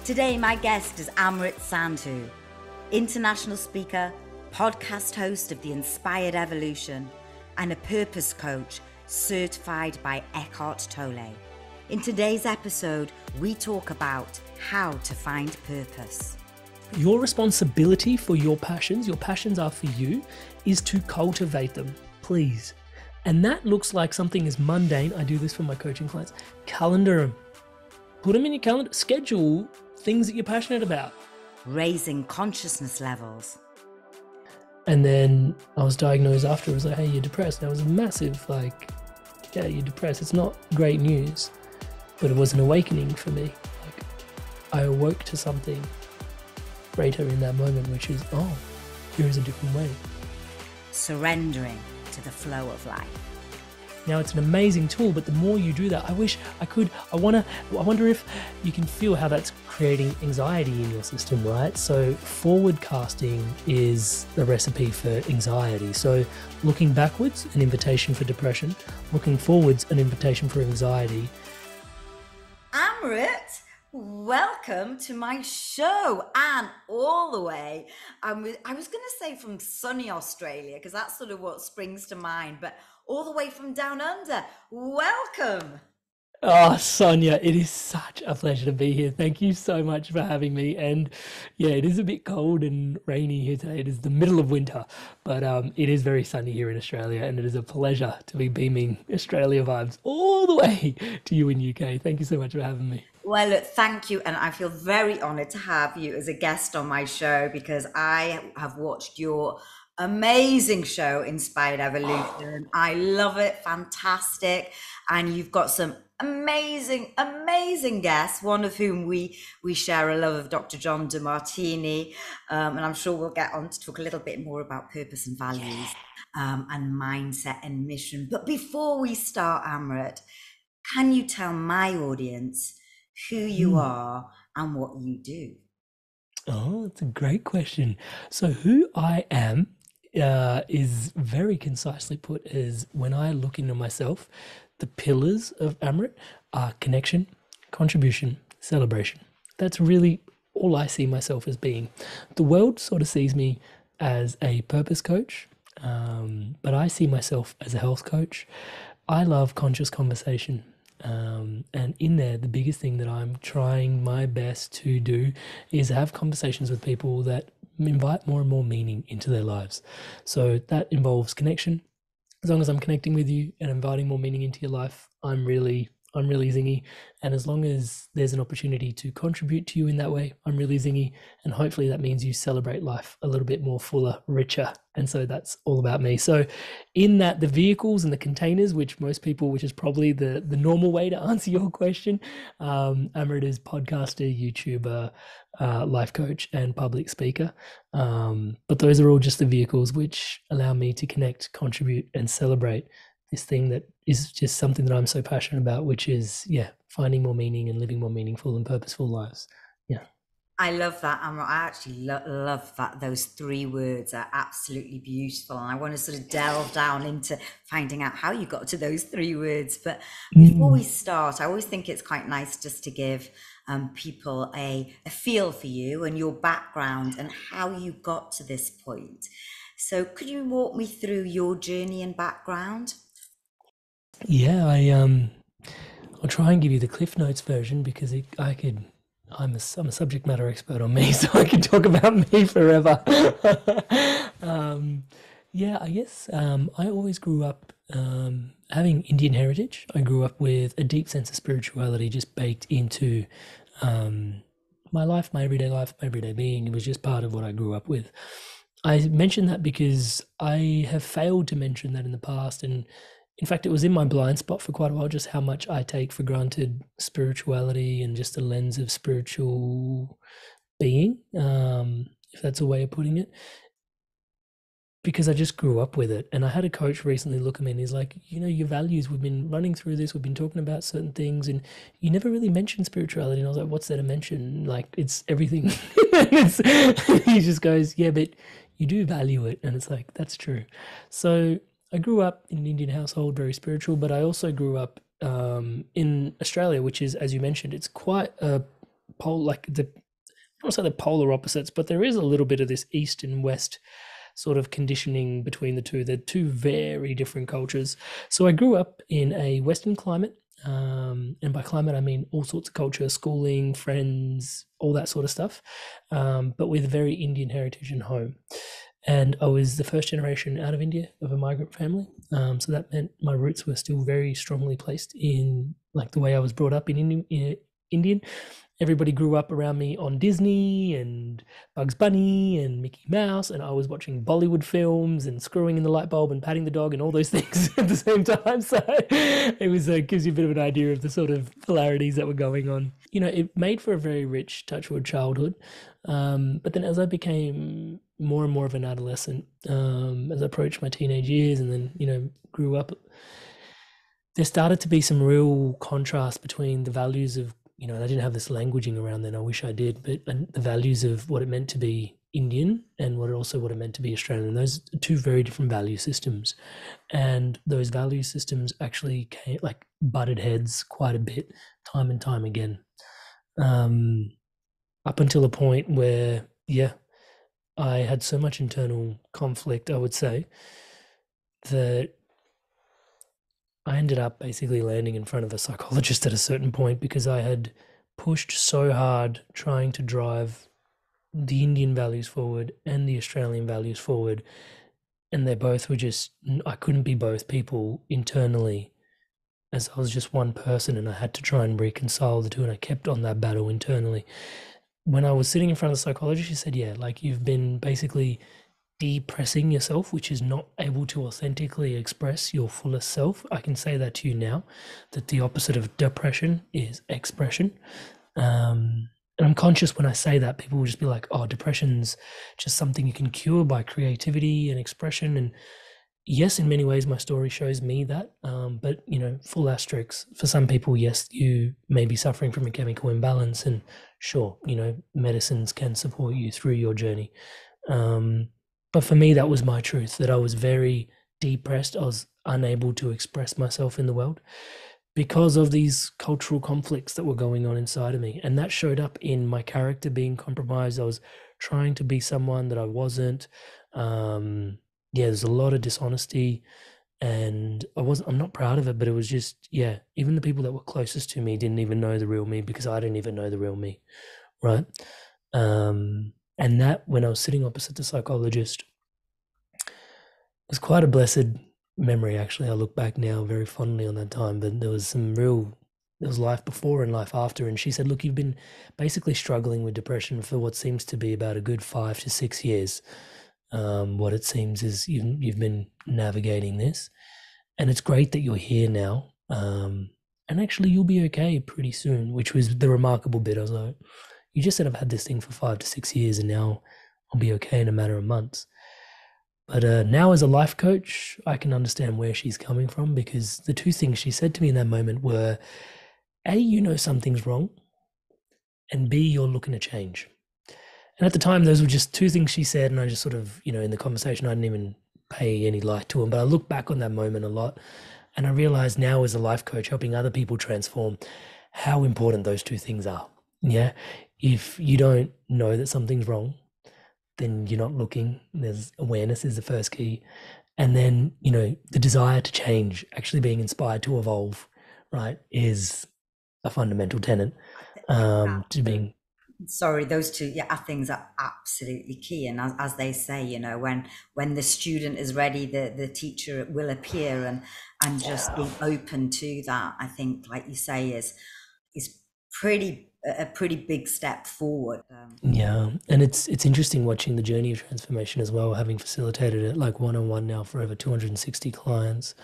Today, my guest is Amrit Sandhu, international speaker, podcast host of The Inspired Evolution, and a purpose coach certified by Eckhart Tolle. In today's episode, we talk about how to find purpose. Your responsibility for your passions are for you, is to cultivate them, please. And that looks like something as mundane. I do this for my coaching clients. Calendar them. Put them in your calendar. Schedule things that you're passionate about. Raising consciousness levels. And then I was diagnosed after. It was like, hey, you're depressed. And I was a massive, yeah, you're depressed. It's not great news, but it was an awakening for me. I awoke to something greater in that moment, which is, oh, here is a different way. Surrendering to the flow of life. Now, it's an amazing tool, but the more you do that, I wonder if you can feel how that's creating anxiety in your system, right? So forward casting is the recipe for anxiety. So looking backwards, an invitation for depression. Looking forwards, an invitation for anxiety. Amrit, welcome to my show, and all the way, I was going to say from sunny Australia, because that's sort of what springs to mind, but all the way from down under. Welcome. Oh, Sonia, it is such a pleasure to be here. Thank you so much for having me. And yeah, it is a bit cold and rainy here today. It is the middle of winter, but it is very sunny here in Australia, and it is a pleasure to be beaming Australia vibes all the way to you in UK. Thank you so much for having me. Well, look, thank you. And I feel very honored to have you as a guest on my show, because I have watched your amazing show, Inspired Evolution. I love it. Fantastic. And you've got some amazing guests, one of whom we share a love of, Dr. John DeMartini. And I'm sure we'll get on to talk a little bit more about purpose and values, and mindset and mission. But before we start, Amrit, can you tell my audience who you are and what you do? Oh, that's a great question. So who I am is very concisely put as, when I look into myself, the pillars of Amrit are connection, contribution, celebration. That's really all I see myself as being. The world sort of sees me as a purpose coach, but I see myself as a health coach. I love conscious conversation. And in there, the biggest thing that I'm trying my best to do is have conversations with people that invite more and more meaning into their lives. So that involves connection. As long as I'm connecting with you and inviting more meaning into your life, I'm really zingy. And as long as there's an opportunity to contribute to you in that way, I'm really zingy. And hopefully that means you celebrate life a little bit more fuller, richer. And so that's all about me. So in that, the vehicles and the containers, which is probably the normal way to answer your question, Amrit is podcaster, YouTuber, life coach, and public speaker. But those are all just the vehicles which allow me to connect, contribute, and celebrate this thing that is just something that I'm so passionate about, which is, finding more meaning and living more meaningful and purposeful lives. Yeah. I love that, Amrit. I actually love that. Those three words are absolutely beautiful. And I want to sort of delve down into finding out how you got to those three words. But before we start, I always think it's quite nice just to give people a feel for you and your background and how you got to this point. So could you walk me through your journey and background? Yeah, I'll try and give you the Cliff Notes version, because I'm a subject matter expert on me, so I can talk about me forever. I guess I always grew up having Indian heritage. I grew up with a deep sense of spirituality just baked into my life, my everyday being. It was just part of what I grew up with. I mention that because I have failed to mention that in the past, and in fact, it was in my blind spot for quite a while, just how much I take for granted spirituality and just a lens of spiritual being, if that's a way of putting it, because I just grew up with it. And I had a coach recently look at me and he's like, your values, we've been running through this, we've been talking about certain things, and you never really mentioned spirituality. And I was like, what's there to mention? Like, it's everything. He just goes, yeah, but you do value it. And it's like, that's true. So I grew up in an Indian household, very spiritual, but I also grew up in Australia, which is, as you mentioned, it's quite a like the I don't say they're polar opposites, but there is a little bit of this east and west sort of conditioning between the two. They're two very different cultures. So I grew up in a Western climate. And by climate, I mean all sorts of culture, schooling, friends, all that sort of stuff, but with very Indian heritage and home. And I was the first generation out of India of a migrant family. So that meant my roots were still very strongly placed in like the way I was brought up in Indian. Everybody grew up around me on Disney and Bugs Bunny and Mickey Mouse, and I was watching Bollywood films and screwing in the light bulb and patting the dog and all those things at the same time. So it was gives you a bit of an idea of the sort of polarities that were going on. You know, it made for a very rich Touchwood childhood. But then as I became more and more of an adolescent, as I approached my teenage years and then, you know, grew up, there started to be some real contrast between the values of, you know, I didn't have this languaging around then. I wish I did, but the values of what it meant to be Indian and what it meant to be Australian. Those are two very different value systems, and those value systems actually came like butted heads quite a bit, time and time again, up until a point where, yeah, I had so much internal conflict, I would say, that I ended up basically landing in front of a psychologist at a certain point because I had pushed so hard trying to drive the Indian values forward and the Australian values forward. And they both were just, I couldn't be both people internally as I was just one person and I had to try and reconcile the two. And I kept on that battle internally. When I was sitting in front of the psychologist, she said, yeah, like you've been basically depressing yourself, which is not able to authentically express your fullest self. I can say that to you now, that the opposite of depression is expression. And I'm conscious when I say that, people will just be like, oh, depression's just something you can cure by creativity and expression. And yes, in many ways, my story shows me that. But, you know, full asterisks. For some people, yes, you may be suffering from a chemical imbalance. And sure, you know, medicines can support you through your journey. But for me, that was my truth, that I was very depressed. I was unable to express myself in the world because of these cultural conflicts that were going on inside of me. And that showed up in my character being compromised. I was trying to be someone that I wasn't. Yeah, there's a lot of dishonesty and I'm not proud of it, but it was just, yeah, even the people that were closest to me didn't even know the real me because I didn't even know the real me. Right. And that when I was sitting opposite the psychologist was quite a blessed memory, actually. I look back now very fondly on that time, but there was life before and life after. And she said, look, you've been basically struggling with depression for what seems to be about a good 5 to 6 years. What it seems is you've been navigating this, and it's great that you're here now. And actually, you'll be okay pretty soon, which was the remarkable bit. I was like, you just said I've had this thing for 5 to 6 years, and now I'll be okay in a matter of months. But now, as a life coach, I can understand where she's coming from because the two things she said to me in that moment were A, you know something's wrong, and B, you're looking to change. And at the time, those were just two things she said, and I just sort of, you know, in the conversation, I didn't even pay any light to them. But I look back on that moment a lot, and I realize now, as a life coach, helping other people transform, how important those two things are. Yeah. If you don't know that something's wrong, then you're not looking. There's awareness is the first key. And then, you know, the desire to change, actually being inspired to evolve, right, is a fundamental tenet to being. Sorry, those two, yeah, things are absolutely key. And as they say, you know, when the student is ready, the teacher will appear, and just being open to that, I think, like you say, is a pretty big step forward. Yeah, and it's interesting watching the journey of transformation as well, having facilitated it like one-on-one now for over 260 clients.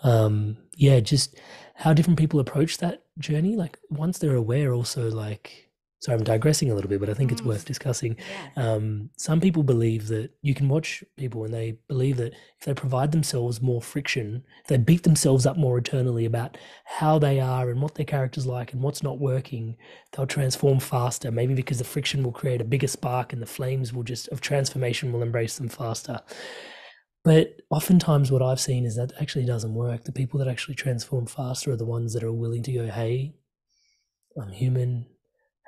Yeah, just how different people approach that journey. Like once they're aware, also like, sorry, I'm digressing a little bit, but I think it's worth discussing. Yeah. Some people believe that you can watch people and they believe that if they provide themselves more friction, if they beat themselves up more eternally about how they are and what their character's like and what's not working, they'll transform faster. Maybe because the friction will create a bigger spark and the flames will just of transformation will embrace them faster. But oftentimes what I've seen is that actually doesn't work. The people that actually transform faster are the ones that are willing to go, hey, I'm human.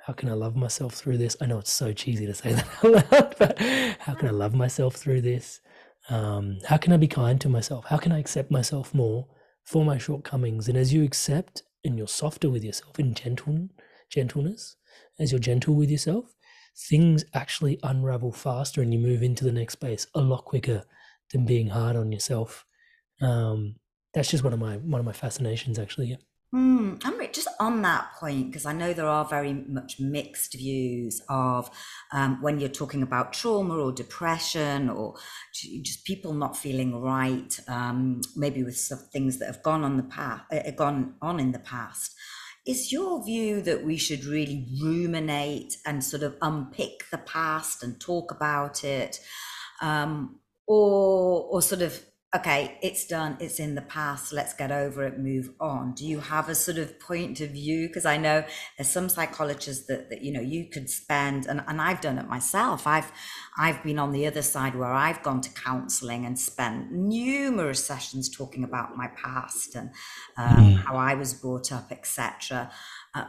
how can I love myself through this? I know it's so cheesy to say that out loud, but how can I love myself through this? How can I be kind to myself? How can I accept myself more for my shortcomings? And as you accept and you're softer with yourself in gentleness, as you're gentle with yourself, things actually unravel faster and you move into the next space a lot quicker than being hard on yourself. Um, that's just one of my fascinations, actually. Yeah. Amrit, just on that point, because I know there are very much mixed views of when you're talking about trauma or depression or just people not feeling right, maybe with some things that have gone on the past, gone on in the past. Is your view that we should really ruminate and sort of unpick the past and talk about it, or sort of okay, it's done, it's in the past, let's get over it, move on? Do you have a sort of point of view? Because I know there's some psychologists that you know you could spend, and I've done it myself. I've been on the other side where I've gone to counseling and spent numerous sessions talking about my past and Mm, how I was brought up, etc.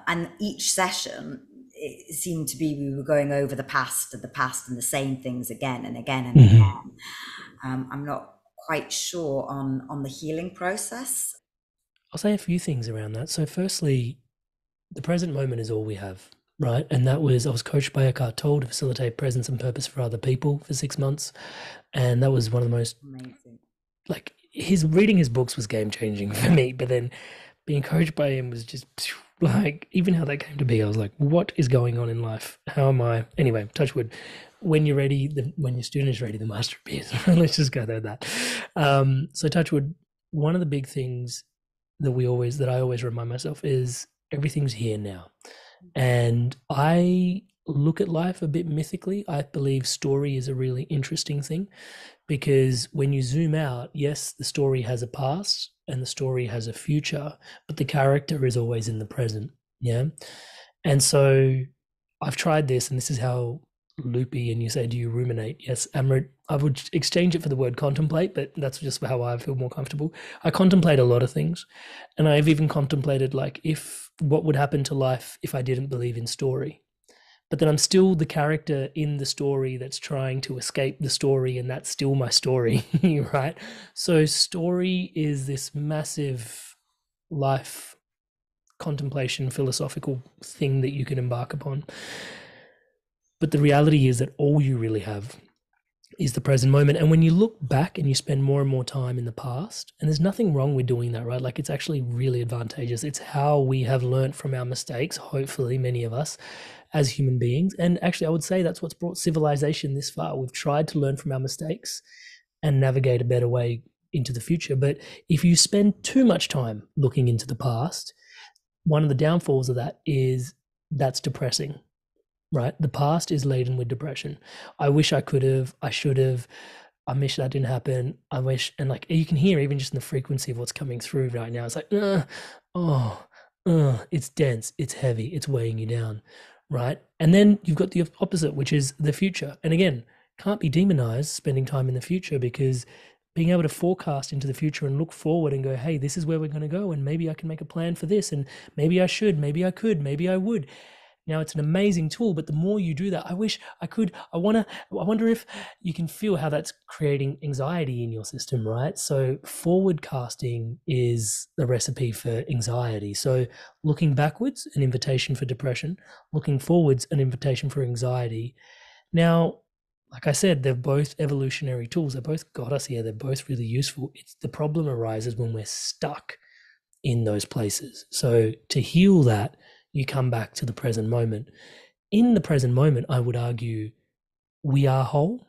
And each session it seemed to be we were going over the past and the same things again and again and mhm. again. I'm not quite sure on the healing process. I'll say a few things around that. So, firstly, the present moment is all we have, right? And that was, I was coached by Eckhart Tolle to facilitate presence and purpose for other people for 6 months. And that was one of the most, Amazing. like, his reading his books was game changing for me. But then being coached by him was just like, even how that came to be, I was like, what is going on in life? How am I? Anyway, touch wood. When you're ready, when your student is ready, the master appears. Let's just go there with that. So, touch wood, one of the big things that I always remind myself is everything's here now. And I look at life a bit mythically. I believe story is a really interesting thing because when you zoom out, yes, the story has a past and the story has a future, but the character is always in the present. Yeah. And so I've tried this, and this is how loopy. And you say, do you ruminate? Yes, Amrit. I would exchange it for the word contemplate, but that's just how I feel more comfortable. I contemplate a lot of things, and I've even contemplated like if what would happen to life if I didn't believe in story. But then I'm still the character in the story that's trying to escape the story, and that's still my story, right? So story is this massive life contemplation, philosophical thing that you can embark upon. But the reality is that all you really have is the present moment. And when you look back and you spend more and more time in the past, and there's nothing wrong with doing that, right? Like it's actually really advantageous. It's how we have learned from our mistakes, hopefully, many of us as human beings. And actually, I would say that's what's brought civilization this far. We've tried to learn from our mistakes and navigate a better way into the future. But if you spend too much time looking into the past, one of the downfalls of that is that's depressing, right? The past is laden with depression. I wish I could have, I should have, I wish that didn't happen. I wish, and like you can hear even just in the frequency of what's coming through right now, it's like, oh, it's dense, it's heavy, it's weighing you down, right? And then you've got the opposite, which is the future. And again, can't be demonized spending time in the future because being able to forecast into the future and look forward and go, hey, this is where we're going to go. And maybe I can make a plan for this. And maybe I should, maybe I could, maybe I would. Now it's an amazing tool, but the more you do that, I wish I could. I wonder if you can feel how that's creating anxiety in your system, right? So forward casting is the recipe for anxiety. So looking backwards, an invitation for depression, looking forwards, an invitation for anxiety. Now, like I said, they're both evolutionary tools. They both got us here. They're both really useful. It's the problem arises when we're stuck in those places. So to heal that, you come back to the present moment. In the present moment, I would argue we are whole,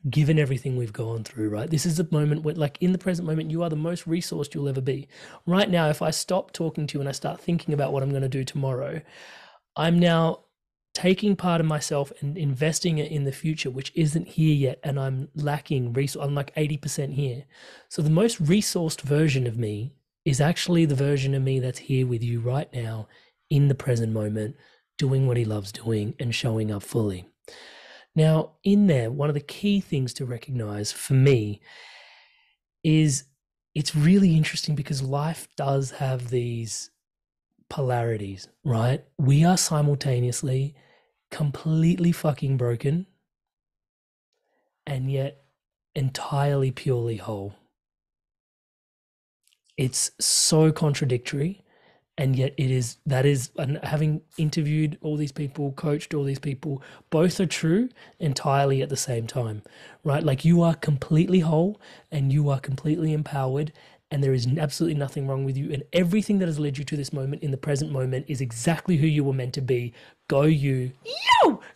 given everything we've gone through, right? This is the moment where, like, in the present moment, you are the most resourced you'll ever be. Right now, if I stop talking to you and I start thinking about what I'm going to do tomorrow, I'm now taking part of myself and investing it in the future, which isn't here yet. And I'm lacking resource. I'm like 80% here. So the most resourced version of me is actually the version of me that's here with you right now in the present moment, doing what he loves doing and showing up fully. Now, in there, one of the key things to recognize for me is it's really interesting because life does have these polarities, right? We are simultaneously completely fucking broken and yet entirely purely whole. It's so contradictory, and yet it is that is, and having interviewed all these people, coached all these people, both are true entirely at the same time, right? Like you are completely whole and you are completely empowered, and there is absolutely nothing wrong with you, and everything that has led you to this moment in the present moment is exactly who you were meant to be. Go you,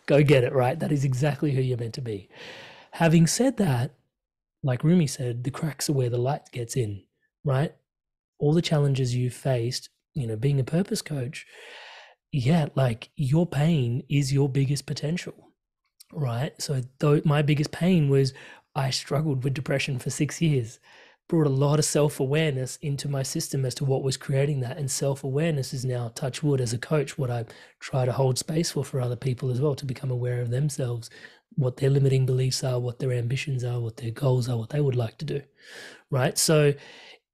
go get it, right? That is exactly who you're meant to be. Having said that, like Rumi said, the cracks are where the light gets in, right? All the challenges you've faced, being a purpose coach, yeah, like your pain is your biggest potential, right? So though my biggest pain was I struggled with depression for 6 years, brought a lot of self-awareness into my system as to what was creating that. And self-awareness is now, touch wood, as a coach, what I try to hold space for other people as well, to become aware of themselves, what their limiting beliefs are, what their ambitions are, what their goals are, what they would like to do, right? So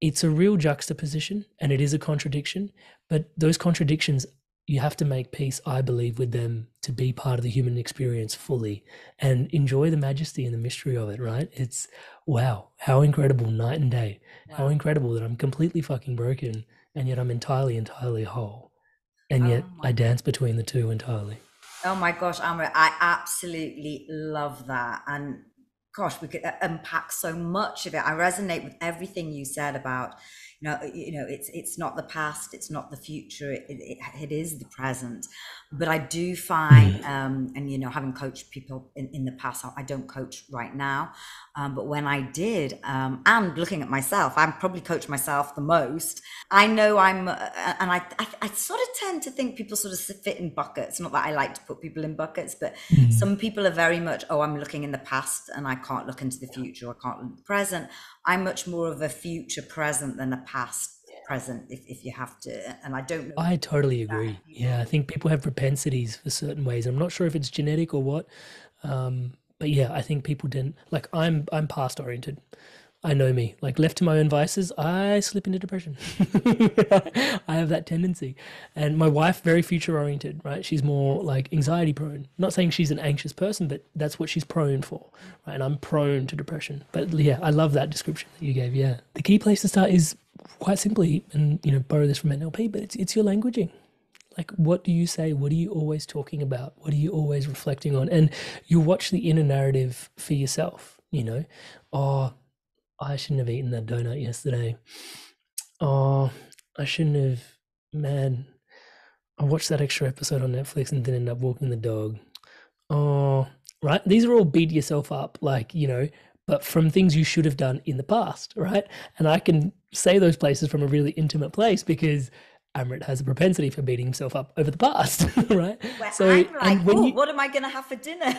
it's a real juxtaposition and it is a contradiction, but those contradictions, you have to make peace, I believe, with them to be part of the human experience fully and enjoy the majesty and the mystery of it, right? It's wow, how incredible, night and day. How Wow. incredible that I'm completely fucking broken and yet I'm entirely, entirely whole. And Oh yet my I dance between the two entirely. Oh my gosh, Amrit, I absolutely love that. And gosh, we could unpack so much of it. I resonate with everything you said about, it's not the past, it's not the future, it is the present. But I do find, Mm. and having coached people in the past, I don't coach right now, but when I did, and looking at myself, I'm probably coach myself the most. I know and I sort of tend to think people sort of fit in buckets. Not that I like to put people in buckets, but Mm. some people are very much, oh, I'm looking in the past and I can't look into the future, I can't look at the present. I'm much more of a future present than a past present, if you have to. And I don't know I totally that agree. people. Yeah, I think people have propensities for certain ways. I'm not sure if it's genetic or what, but yeah, I think people didn't like. I'm past oriented. I know me. Like left to my own vices, I slip into depression. I have that tendency, and my wife very future oriented. Right, she's more Yes. like anxiety prone. Not saying she's an anxious person, but that's what she's prone for. Right, and I'm prone to depression. But yeah, I love that description that you gave. Yeah, the key place to start is quite simply, and borrow this from NLP, but it's your languaging. Like, what do you say? What are you always talking about? What are you always reflecting on? And you watch the inner narrative for yourself. Oh, I shouldn't have eaten that donut yesterday. Oh, I shouldn't have. Man, I watched that extra episode on Netflix and didn't end up walking the dog. Oh, right. These are all beat yourself up, like, but from things you should have done in the past, right? And I can say those places from a really intimate place because Amrit has a propensity for beating himself up over the past, right? Where So, I'm like, and when oh, you, what am I going to have for dinner?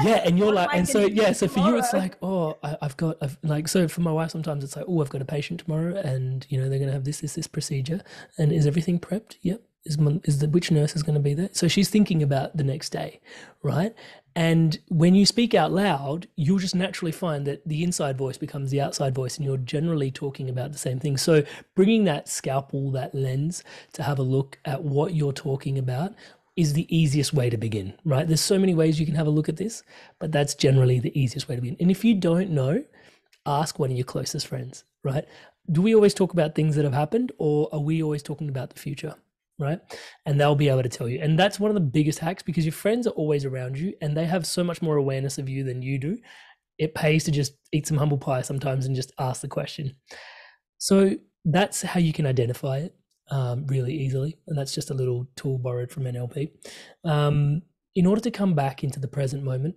yeah, and you're What am like, I and going so to yeah, eat so for you, it's tomorrow? like, oh, I've like, so for my wife, sometimes it's like, oh, I've got a patient tomorrow, and they're gonna have this procedure, and is everything prepped? Yep. Is the which nurse is going to be there? So she's thinking about the next day, right? And when you speak out loud, you'll just naturally find that the inside voice becomes the outside voice, and you're generally talking about the same thing. So bringing that scalpel, that lens, to have a look at what you're talking about is the easiest way to begin, right? There's so many ways you can have a look at this, but that's generally the easiest way to begin. And if you don't know, ask one of your closest friends, right? Do we always talk about things that have happened, or are we always talking about the future, right? And they'll be able to tell you. And that's one of the biggest hacks, because your friends are always around you and they have so much more awareness of you than you do. It pays to just eat some humble pie sometimes and just ask the question. So that's how you can identify it really easily. And that's just a little tool borrowed from NLP. In order to come back into the present moment,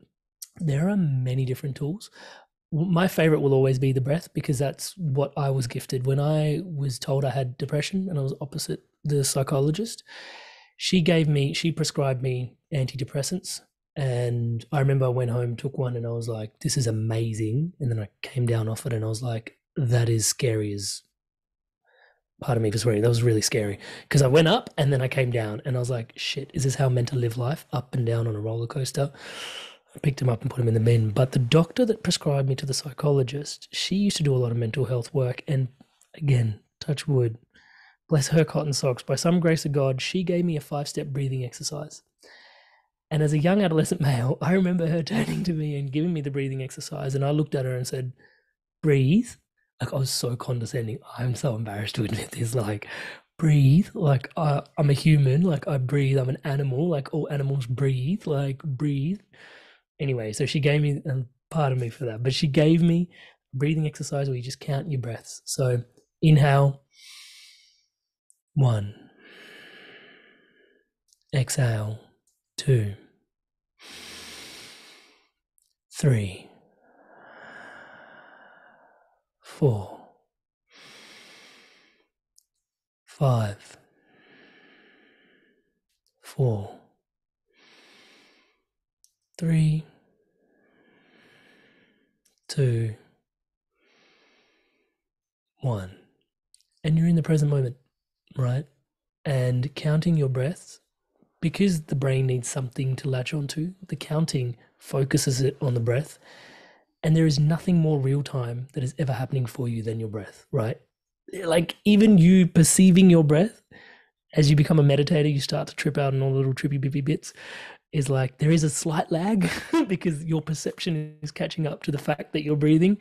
there are many different tools. My favorite will always be the breath, because that's what I was gifted when I was told I had depression and I was opposite the psychologist. She prescribed me antidepressants. And I remember I went home, took one, and I was like, this is amazing. And then I came down off it and I was like, that is scary as, pardon me for swearing, that was really scary, because I went up and then I came down and I was like, shit, is this how I'm meant to live life? Up and down on a roller coaster. I picked him up and put him in the bin. But the doctor that prescribed me to the psychologist, she used to do a lot of mental health work. And again, touch wood, Bless her cotton socks. By some grace of God, she gave me a 5-step breathing exercise. And as a young adolescent male, I remember her turning to me and giving me the breathing exercise. And I looked at her and said, breathe. Like, I was so condescending. I'm so embarrassed to admit this. Like, breathe. Like, I'm a human. Like, I breathe. I'm an animal. Like, all animals breathe. Like, breathe. Anyway, so she gave me, and pardon me for that, but she gave me a breathing exercise where you just count your breaths. So inhale, 1. Exhale, 2. 3. 4. 5. 4. 3. 2. 1. And you're in the present moment, right? And counting your breaths, because the brain needs something to latch onto, the counting focuses it on the breath. And there is nothing more real time that is ever happening for you than your breath, right? Like, even you perceiving your breath, as you become a meditator, you start to trip out on all the little trippy bippy bits. Is like there is a slight lag because your perception is catching up to the fact that you're breathing.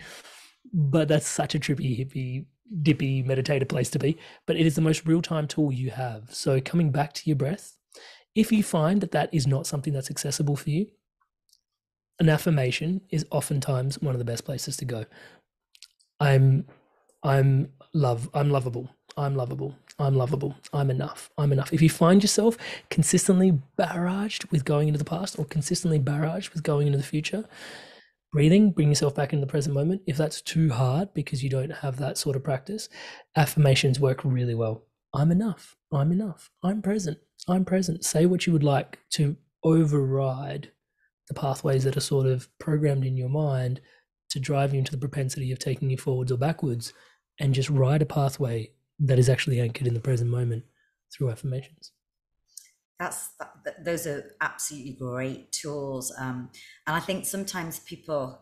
But that's such a trippy, hippie, dippy meditator place to be. But it is the most real time tool you have. So coming back to your breath, if you find that that is not something that's accessible for you, an affirmation is oftentimes one of the best places to go. I'm I'm lovable. I'm lovable. I'm lovable. I'm enough. I'm enough. If you find yourself consistently barraged with going into the past or consistently barraged with going into the future, breathing, bring yourself back into the present moment. If that's too hard because you don't have that sort of practice, affirmations work really well. I'm enough. I'm enough. I'm present. I'm present. Say what you would like to override the pathways that are sort of programmed in your mind to drive you into the propensity of taking you forwards or backwards, and just ride a pathway that is actually anchored in the present moment through affirmations. Those are absolutely great tools, and I think sometimes people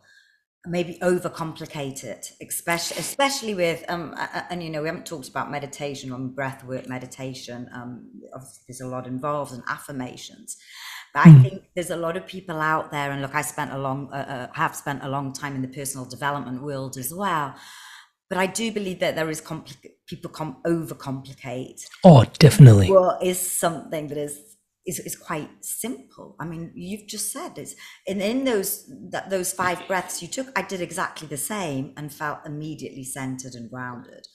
maybe overcomplicate it, especially with and you know, we haven't talked about meditation or breath work meditation. Obviously, there's a lot involved in affirmations, but I Mm. think there's a lot of people out there, and look, I spent a long have spent a long time in the personal development world as well. But I do believe that there is people overcomplicate Oh, definitely. what is something that is quite simple. I mean, you've just said it's in those 5 breaths you took. I did exactly the same and felt immediately centered and grounded.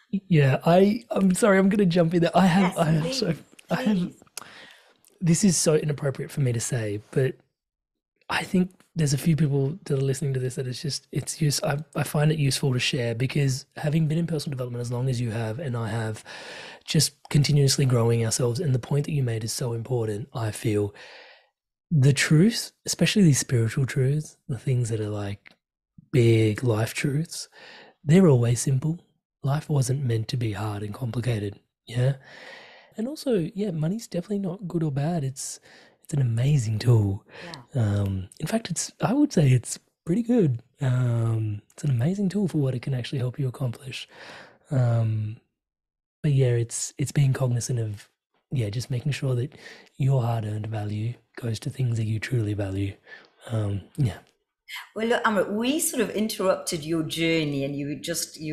Yeah, I'm sorry, I'm gonna jump in there. Yes, I have so please, I have please. this is so inappropriate for me to say, but I think there's a few people that are listening to this that I find it useful to share because having been in personal development as long as you have and I have, just continuously growing ourselves, and the point that you made is so important. I feel the truth, especially these spiritual truths, the things that are like big life truths, they're always simple. Life wasn't meant to be hard and complicated. Yeah. And also, yeah, money's definitely not good or bad. It's an amazing tool. Yeah. In fact, I would say it's pretty good. It's an amazing tool for what it can actually help you accomplish. Um, but yeah, it's being cognizant of, yeah, just making sure that your hard-earned value goes to things that you truly value. Yeah. Well, look, Amrit, we sort of interrupted your journey, and you were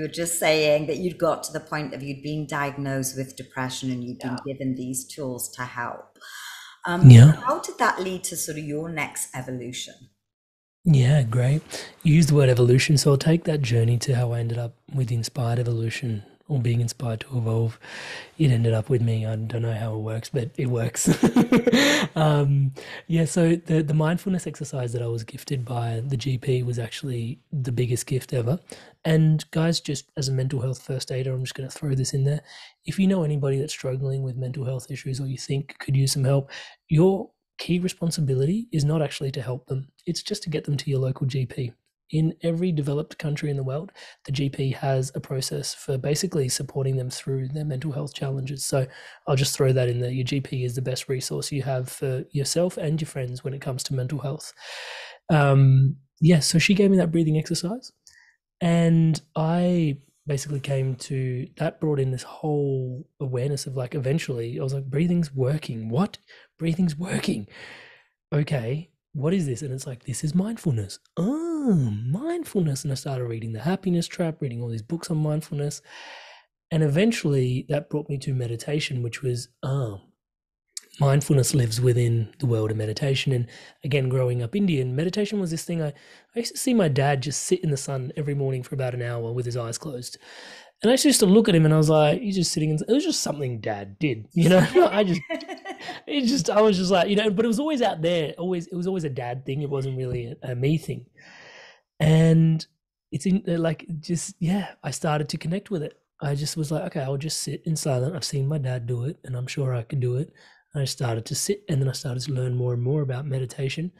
just saying that you'd got to the point of you'd been diagnosed with depression and you'd been given these tools to help. Yeah. How did that lead to sort of your next evolution? Yeah, great. You used the word evolution, so I'll take that journey to how I ended up with inspired evolution or being inspired to evolve. It ended up with me. I don't know how it works, but it works. Yeah, so the mindfulness exercise that I was gifted by the GP was actually the biggest gift ever. And guys, just as a mental health first aider, I'm just going to throw this in there. If you know anybody that's struggling with mental health issues or you think could use some help, your key responsibility is not actually to help them, it's just to get them to your local GP. In every developed country in the world, the GP has a process for basically supporting them through their mental health challenges. So I'll just throw that in there. Your GP is the best resource you have for yourself and your friends when it comes to mental health. Yeah, so she gave me that breathing exercise, and I basically came to that, brought in this whole awareness of like, eventually I was like, breathing's working. What? Breathing's working. Okay, what is this? And it's like, this is mindfulness. Oh, mindfulness. And I started reading The Happiness Trap, reading all these books on mindfulness. And eventually that brought me to meditation, which was, mindfulness lives within the world of meditation. And again, growing up Indian, meditation was this thing. I used to see my dad just sit in the sun every morning for about an hour with his eyes closed. And I used to look at him and I was like, he's just sitting. It was just something dad did, you know? I was just like, you know, but it was always out there. It was always a dad thing. It wasn't really a me thing. And it's in like, just, yeah, I started to connect with it. I just was like, okay, I'll just sit in silence. I've seen my dad do it and I'm sure I can do it. And I started to sit, and then I started to learn more and more about meditation.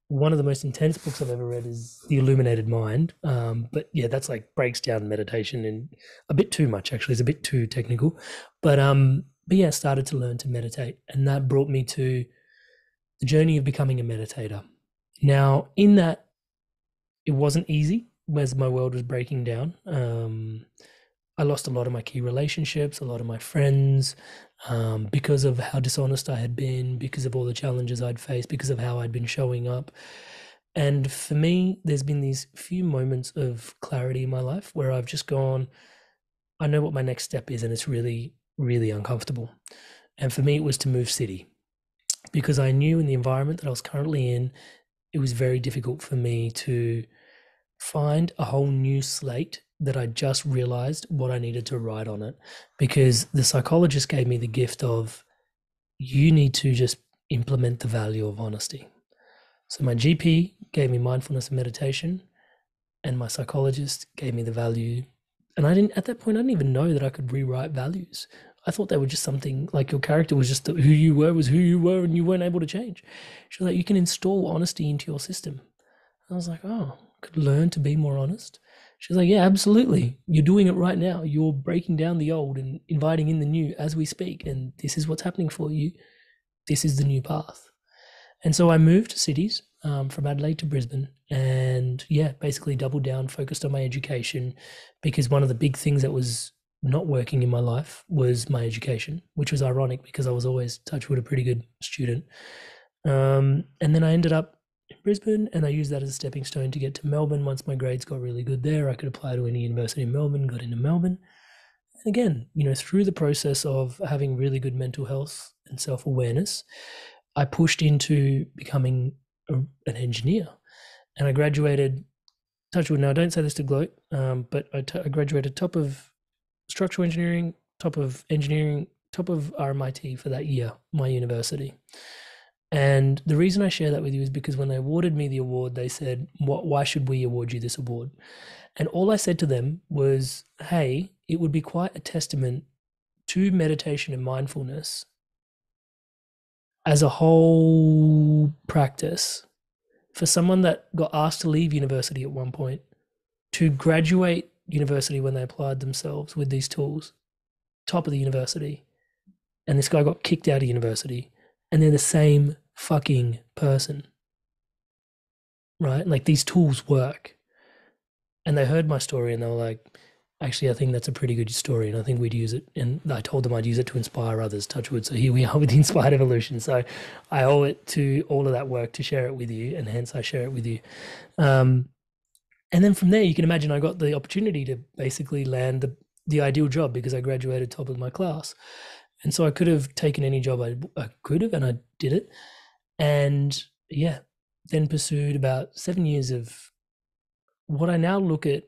One of the most intense books I've ever read is The Illuminated Mind. But yeah, that's like breaks down meditation and a bit too much, actually. It's a bit too technical. But yeah, I started to learn to meditate, and that brought me to the journey of becoming a meditator. Now, in that, it wasn't easy as my world was breaking down. I lost a lot of my key relationships, a lot of my friends, because of how dishonest I had been, because of all the challenges I'd faced, because of how I'd been showing up. And for me, there's been these few moments of clarity in my life where I've just gone, I know what my next step is, and it's really, really uncomfortable. And for me, it was to move city, because I knew in the environment that I was currently in, it was very difficult for me to find a whole new slate that I just realized what I needed to write on it, because the psychologist gave me the gift of, you need to just implement the value of honesty. So my GP gave me mindfulness and meditation, and my psychologist gave me the value. And I didn't, at that point, I didn't even know that I could rewrite values. I thought they were just something like your character was just who you were was who you were, and you weren't able to change. She was like, you can install honesty into your system. I was like, oh, I could learn to be more honest. She's like, yeah, absolutely. You're doing it right now. You're breaking down the old and inviting in the new as we speak. And this is what's happening for you. This is the new path. And so I moved to cities, from Adelaide to Brisbane, and yeah, basically doubled down, focused on my education, because one of the big things that was not working in my life was my education, which was ironic because I was always, touch wood, a pretty good student. And then I ended up in Brisbane, and I used that as a stepping stone to get to Melbourne. Once my grades got really good there, I could apply to any university in Melbourne, got into Melbourne. And again, you know, through the process of having really good mental health and self-awareness, I pushed into becoming an engineer. And I graduated, touch wood, now I don't say this to gloat, but I graduated top of structural engineering, top of engineering, top of RMIT for that year, my university. And the reason I share that with you is because when they awarded me the award, they said, why should we award you this award? And all I said to them was, hey, it would be quite a testament to meditation and mindfulness as a whole practice for someone that got asked to leave university at one point to graduate university when they applied themselves with these tools, top of the university. And this guy got kicked out of university, and they're the same fucking person, right? Like, these tools work. And they heard my story and they were like, actually, I think that's a pretty good story, and I think we'd use it. And I told them I'd use it to inspire others, touch wood. So here we are with the Inspired Evolution. So I owe it to all of that work to share it with you, and hence I share it with you. And then from there, you can imagine I got the opportunity to basically land the ideal job, because I graduated top of my class. And so I could have taken any job I could have, and I did it. And yeah, then pursued about 7 years of what I now look at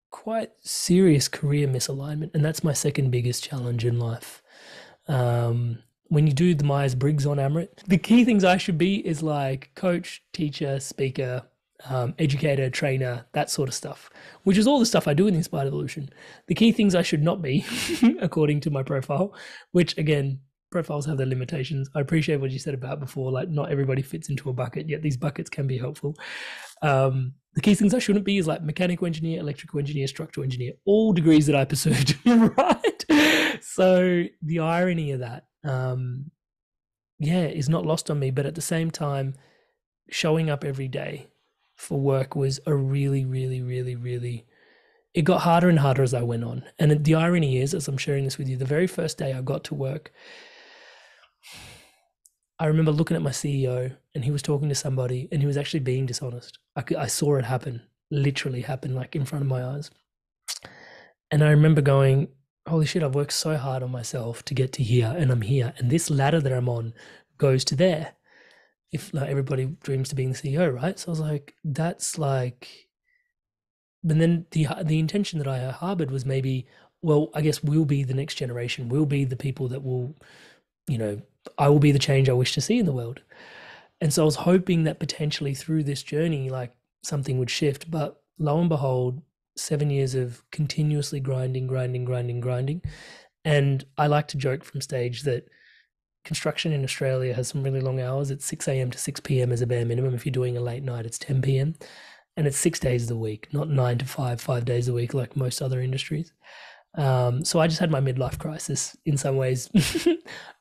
quite serious career misalignment. And that's my second biggest challenge in life. When you do the Myers-Briggs on Amrit, the key things I should be is like coach, teacher, speaker, educator, trainer, that sort of stuff, which is all the stuff I do in the Inspired Evolution. The key things I should not be, according to my profile, which again, profiles have their limitations. I appreciate what you said about before, like not everybody fits into a bucket, yet these buckets can be helpful. The key things I shouldn't be is like mechanical engineer, electrical engineer, structural engineer, all degrees that I pursued, right? So the irony of that, yeah, is not lost on me. But at the same time, showing up every day for work was a really, really, really, really it got harder and harder as I went on. And the irony is, as I'm sharing this with you, the very first day I got to work, I remember looking at my CEO and he was talking to somebody and he was actually being dishonest. I saw it happen, literally happen, like in front of my eyes. And I remember going, holy shit, I've worked so hard on myself to get to here and I'm here. And this ladder that I'm on goes to there. If like everybody dreams to being the CEO, right? So I was like, that's like, but then the intention that I harbored was maybe, well, I guess we'll be the next generation. We'll be the people that will, you know, I will be the change I wish to see in the world. And so I was hoping that potentially through this journey, like something would shift. But lo and behold, 7 years of continuously grinding, grinding, grinding, grinding. And I like to joke from stage that construction in Australia has some really long hours. It's 6 a.m. to 6 p.m. as a bare minimum. If you're doing a late night, it's 10 p.m. And it's 6 days a week, not 9 to 5, 5 days a week like most other industries. So I just had my midlife crisis in some ways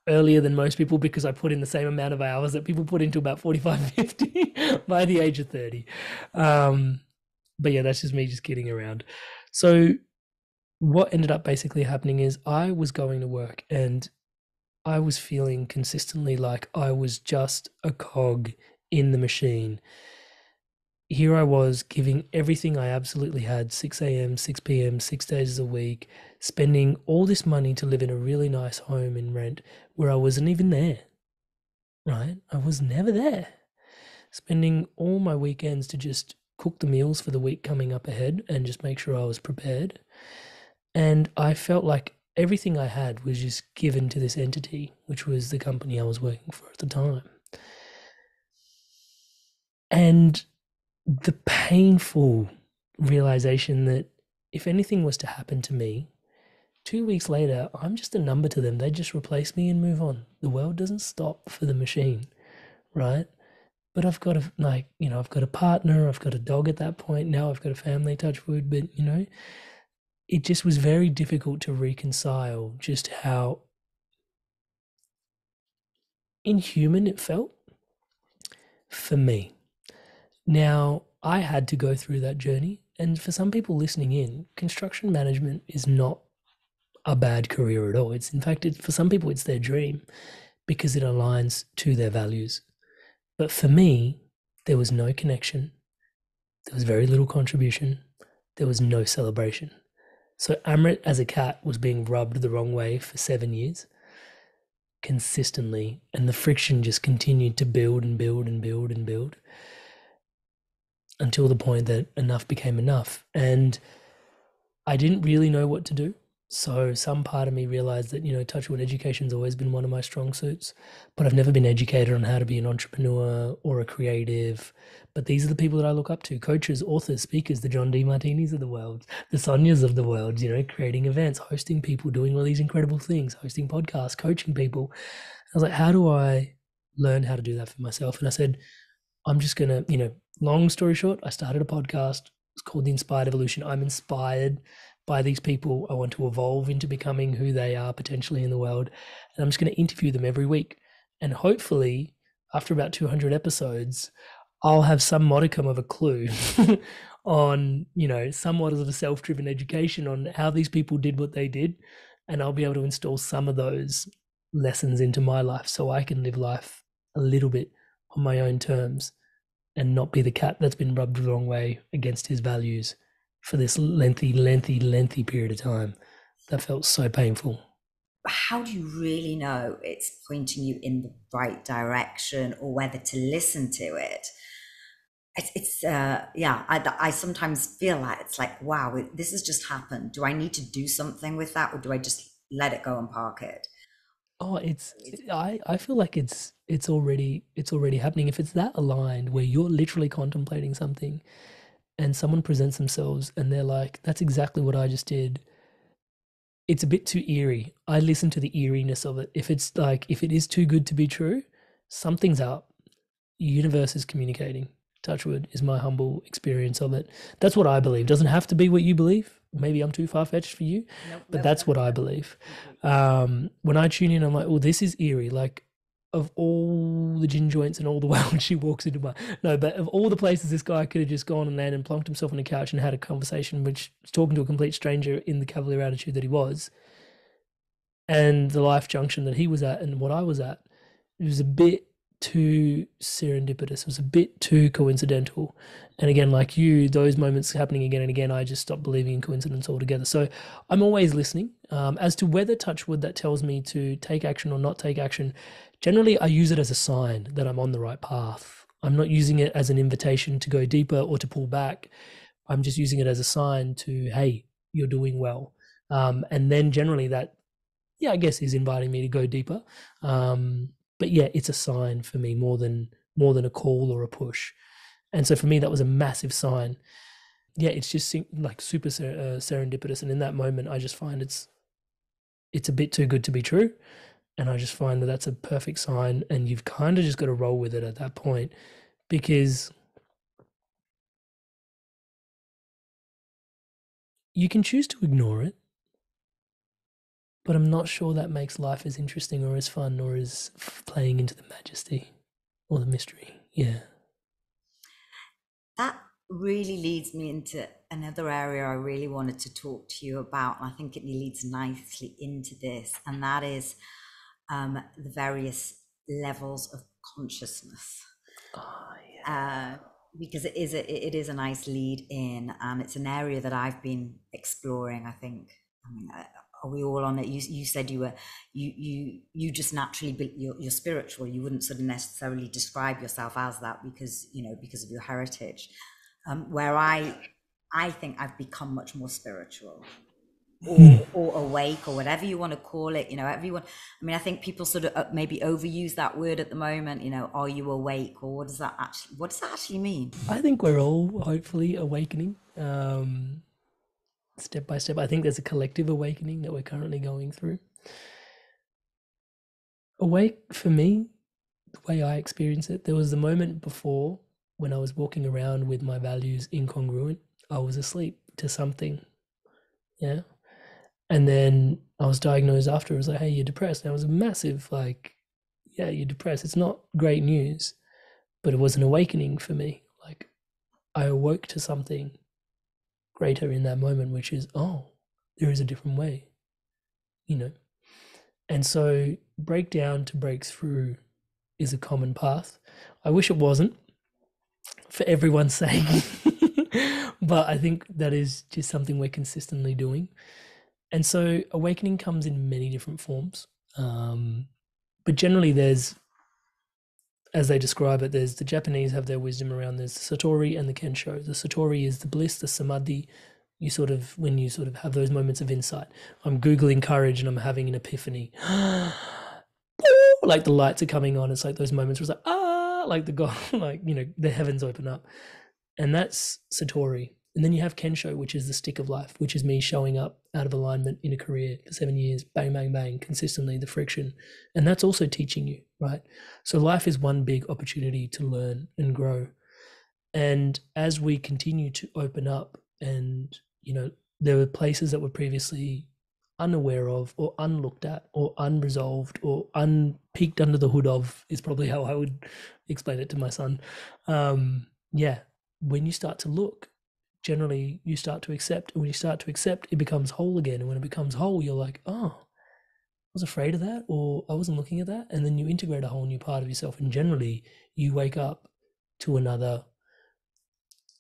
earlier than most people because I put in the same amount of hours that people put into about 45, 50 by the age of 30. But yeah, that's just me just kidding around. So what ended up basically happening is I was going to work and I was feeling consistently like I was just a cog in the machine. Here I was giving everything I absolutely had, 6 a.m., 6 p.m., 6 days a week, spending all this money to live in a really nice home in rent where I wasn't even there, right? I was never there. Spending all my weekends to just cook the meals for the week coming up ahead and just make sure I was prepared. And I felt like everything I had was just given to this entity, which was the company I was working for at the time. And the painful realization that if anything was to happen to me, 2 weeks later, I'm just a number to them. They just replace me and move on. The world doesn't stop for the machine, right? But I've got a like, I've got a partner, I've got a dog at that point. Now I've got a family, touch wood, but it just was very difficult to reconcile just how inhuman it felt for me. Now, I had to go through that journey. And for some people listening in, construction management is not a bad career at all. It's in fact, for some people, it's their dream because it aligns to their values. But for me, there was no connection. There was very little contribution. There was no celebration. So Amrit as a cat was being rubbed the wrong way for 7 years consistently. And the friction just continued to build and build and build and build until the point that enough became enough. And I didn't really know what to do. So some part of me realized that, Touchwood education's always been one of my strong suits, but I've never been educated on how to be an entrepreneur or a creative. But these are the people that I look up to, coaches, authors, speakers, the John D. Martinis of the world, the Sonias of the world, creating events, hosting people, doing all these incredible things, hosting podcasts, coaching people. I was like, how do I learn how to do that for myself? And I said, I'm just going to, long story short, I started a podcast. It's called The Inspired Evolution. I'm inspired by these people. I want to evolve into becoming who they are potentially in the world. And I'm just going to interview them every week. And hopefully, after about 200 episodes, I'll have some modicum of a clue on, somewhat of a self-driven education on how these people did what they did. And I'll be able to install some of those lessons into my life so I can live life a little bit on my own terms and not be the cat that's been rubbed the wrong way against his values for this lengthy, lengthy, lengthy period of time. That felt so painful. How do you really know it's pointing you in the right direction or whether to listen to it? Yeah, I sometimes feel like it's like, wow, this has just happened. Do I need to do something with that or do I just let it go and park it? Oh, I feel like it's already happening. If it's that aligned where you're literally contemplating something and someone presents themselves and they're like, that's exactly what I just did. It's a bit too eerie. I listen to the eeriness of it. If it is too good to be true, something's up. Universe is communicating. Touchwood is my humble experience of it. That's what I believe. Doesn't have to be what you believe. Maybe I'm too far-fetched for you, Nope, but nope, that's what I believe. When I tune in, I'm like, oh, this is eerie. Like, of all the gin joints and all the world she walks into my no, but of all the places this guy could have just gone and landed and plonked himself on a couch and had a conversation, which was talking to a complete stranger in the cavalier attitude that he was, and the life junction that he was at and what I was at, it was a bit too serendipitous. It was a bit too coincidental. And again, like you, those moments happening again and again, I just stopped believing in coincidence altogether. So I'm always listening. As to whether touch wood that tells me to take action or not take action, generally I use it as a sign that I'm on the right path. I'm not using it as an invitation to go deeper or to pull back. I'm just using it as a sign to, hey, you're doing well. And then generally that, yeah, I guess is inviting me to go deeper. But yeah, it's a sign for me more than a call or a push. And so for me, that was a massive sign. Yeah, it's just like super serendipitous. And in that moment, I just find it's a bit too good to be true. And I just find that that's a perfect sign. And you've kind of just got to roll with it at that point, because you can choose to ignore it, but I'm not sure that makes life as interesting or as fun or as playing into the majesty or the mystery. Yeah. That really leads me into another area I really wanted to talk to you about. And I think it leads nicely into this, and that is the various levels of consciousness. Oh, yeah. Uh, because it is a nice lead in, and it's an area that I've been exploring. I think. I mean, are we all on it? You said you just naturally you're spiritual. You wouldn't sort of necessarily describe yourself as that because because of your heritage. Where I think I've become much more spiritual or awake or whatever you want to call it. Everyone. I mean, I think people sort of maybe overuse that word at the moment. Are you awake, or what does that actually mean? I think we're all hopefully awakening, step by step. I think there's a collective awakening that we're currently going through. Awake for me, the way I experience it, there was a moment before when I was walking around with my values incongruent. I was asleep to something. Yeah. And then I was diagnosed after. It was like, hey, you're depressed. And it was a massive, like, yeah, you're depressed. It's not great news, but it was an awakening for me. Like, I awoke to something greater in that moment, which is, oh, there is a different way, you know? And so breakdown to breakthrough is a common path. I wish it wasn't for everyone's sake, but I think that is just something we're consistently doing. And so awakening comes in many different forms. But generally, as they describe it, there's the Japanese have their wisdom around there's the Satori and the Kensho. The Satori is the bliss, the samadhi. When you sort of have those moments of insight. I'm Googling courage and I'm having an epiphany. Like the lights are coming on. It's like those moments where it's like, like the God, like, the heavens open up. And that's Satori. And then you have Kensho, which is the stick of life, which is me showing up out of alignment in a career for 7 years, bang, bang, bang, consistently, the friction. And that's also teaching you, right? So life is one big opportunity to learn and grow. And as we continue to open up and, there were places that were previously unaware of or unlooked at or unresolved or unpeeked under the hood of is probably how I would explain it to my son. Yeah, when you start to look, generally you start to accept. And when you start to accept, it becomes whole again. And when it becomes whole, you're like, oh, I was afraid of that, or I wasn't looking at that. And then you integrate a whole new part of yourself. And generally, you wake up to another.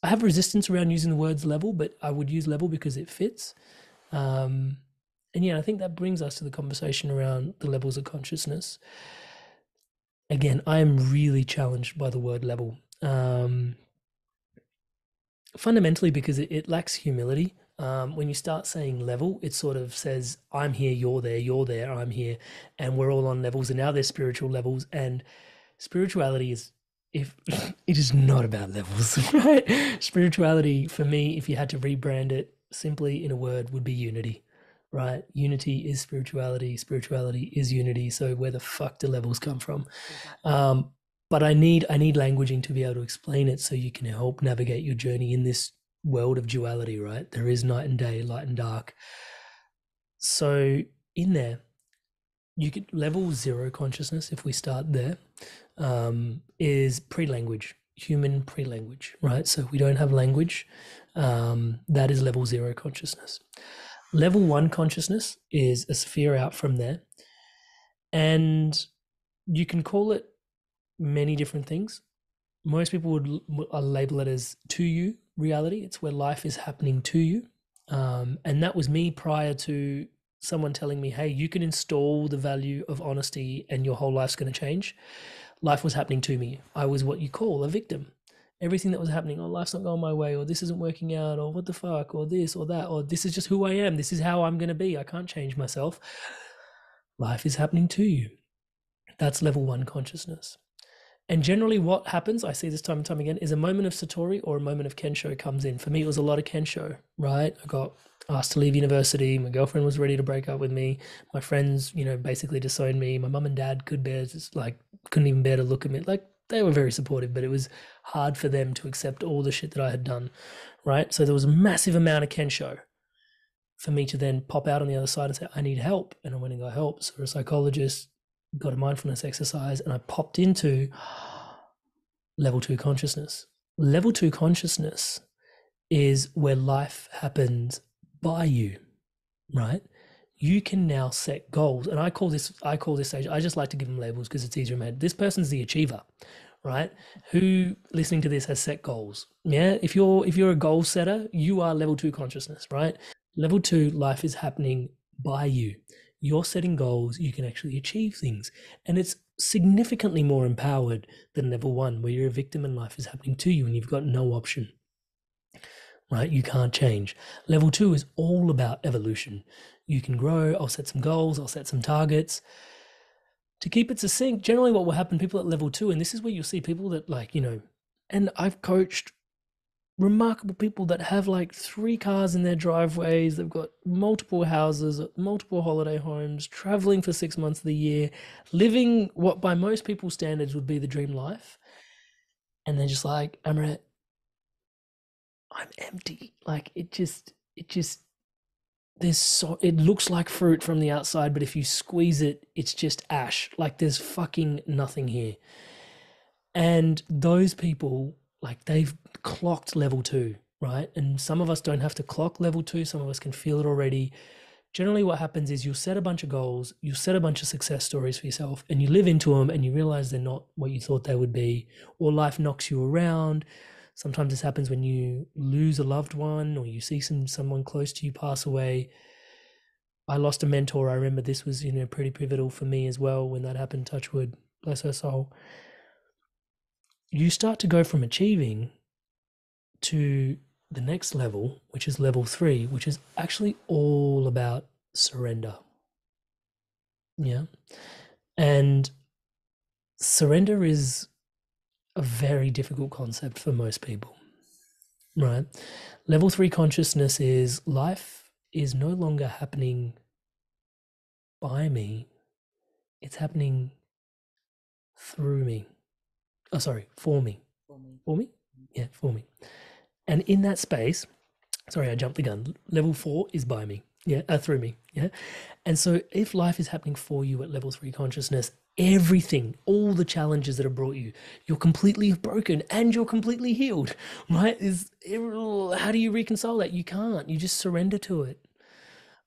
I have resistance around using the words level, but I would use level because it fits. And yeah, I think that brings us to the conversation around the levels of consciousness. Again, I am really challenged by the word level. Fundamentally because it lacks humility. When you start saying level, it sort of says, I'm here, you're there, I'm here, and we're all on levels. And now there's spiritual levels, and spirituality is, if it is not about levels, right? Spirituality, for me, if you had to rebrand it simply in a word, would be unity, right? Unity is spirituality. Spirituality is unity. So where the fuck do levels come from? Exactly. But I need languaging to be able to explain it so you can help navigate your journey in this world of duality, right? There is night and day, light and dark. So in there, you could level zero consciousness, if we start there, is pre-language, human pre-language, right? So we don't have language. That is level zero consciousness. Level one consciousness is a sphere out from there, and you can call it many different things. Most people would label it as to you reality. It's where life is happening to you. And that was me prior to someone telling me, hey, you can install the value of honesty and your whole life's going to change. Life was happening to me. I was what you call a victim. Everything that was happening, oh, life's not going my way, or this isn't working out, or what the fuck, or this or that, or this is just who I am. This is how I'm going to be. I can't change myself. Life is happening to you. That's level one consciousness. And generally, what happens, I see this time and time again, is a moment of Satori or a moment of Kensho comes in. For me, it was a lot of Kensho, right? I got asked to leave university. My girlfriend was ready to break up with me. My friends, basically disowned me. My mum and dad couldn't even bear to look at me. Like, they were very supportive, but it was hard for them to accept all the shit that I had done, right? So there was a massive amount of Kensho for me to then pop out on the other side and say, I need help. And I went and got help. So a psychologist, got a mindfulness exercise, and I popped into level two consciousness. Level two consciousness is where life happens by you, right? You can now set goals. And I call this stage, I just like to give them labels because it's easier in my head. This person's the achiever, right? Who listening to this has set goals. Yeah. If you're a goal setter, you are level two consciousness, right? Level two, life is happening by you. You're setting goals, you can actually achieve things. And it's significantly more empowered than level one, where you're a victim and life is happening to you and you've got no option, right? You can't change. Level two is all about evolution. You can grow. I'll set some goals, I'll set some targets. To keep it succinct, generally what will happen, people at level two, and this is where you'll see people that and I've coached remarkable people that have like 3 cars in their driveways. They've got multiple houses, multiple holiday homes, traveling for 6 months of the year, living what by most people's standards would be the dream life. And they're just like, Amrit, I'm empty. Like it looks like fruit from the outside, but if you squeeze it, it's just ash. Like there's fucking nothing here. And those people, like they've clocked level two, right? And some of us don't have to clock level two. Some of us can feel it already. Generally, what happens is you'll set a bunch of goals, you set a bunch of success stories for yourself, and you live into them and you realize they're not what you thought they would be, or life knocks you around. Sometimes this happens when you lose a loved one or you see someone close to you pass away. I lost a mentor. I remember this was, pretty pivotal for me as well when that happened, touch wood, bless her soul. You start to go from achieving to the next level, which is level 3, which is actually all about surrender. Yeah. And surrender is a very difficult concept for most people, right? Level 3 consciousness is life is no longer happening by me, it's happening through me. Oh, sorry, for me. For me. For me? Yeah, for me. And in that space, sorry, I jumped the gun. Level 4 is by me. Yeah, through me. Yeah. And so if life is happening for you at level 3 consciousness, everything, all the challenges that have brought you, you're completely broken and you're completely healed, right? How do you reconcile that? You can't. You just surrender to it,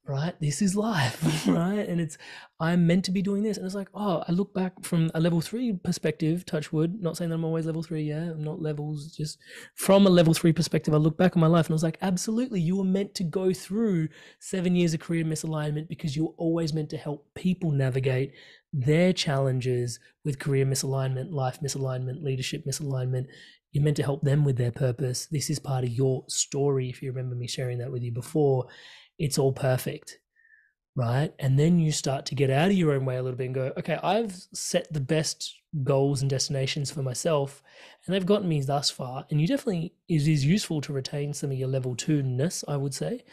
right? This is life, right? And I'm meant to be doing this. And it's like, oh, I look back from a level 3 perspective, touch wood, not saying that I'm always level 3, yeah, I'm not levels, just from a level 3 perspective, I look back on my life and I was like, absolutely, you were meant to go through 7 years of career misalignment because you were always meant to help people navigate their challenges with career misalignment, life misalignment, leadership misalignment. You're meant to help them with their purpose. This is part of your story. If you remember me sharing that with you before, it's all perfect, right? And then you start to get out of your own way a little bit and go, okay, I've set the best goals and destinations for myself and they've gotten me thus far. And it is useful to retain some of your level 2-ness, I would say.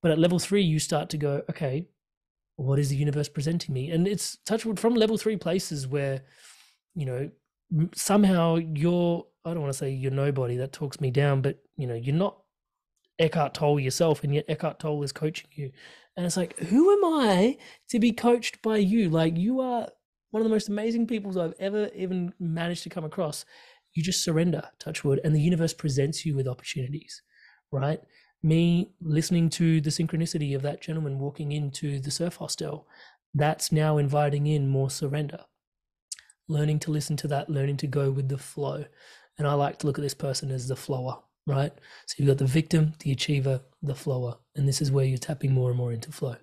But at level 3, you start to go, okay, what is the universe presenting me? And it's touchwood from level 3 places where, somehow I don't want to say you're nobody, that talks me down, but you're not Eckhart Tolle yourself, and yet Eckhart Tolle is coaching you. And it's like, who am I to be coached by you? Like, you are one of the most amazing people I've ever even managed to come across. You just surrender, touch wood, and the universe presents you with opportunities, right? Me listening to the synchronicity of that gentleman walking into the surf hostel, that's now inviting in more surrender, learning to listen to that, learning to go with the flow. And I like to look at this person as the flower, right? So you've got the victim, the achiever, the flower. And this is where you're tapping more and more into flow.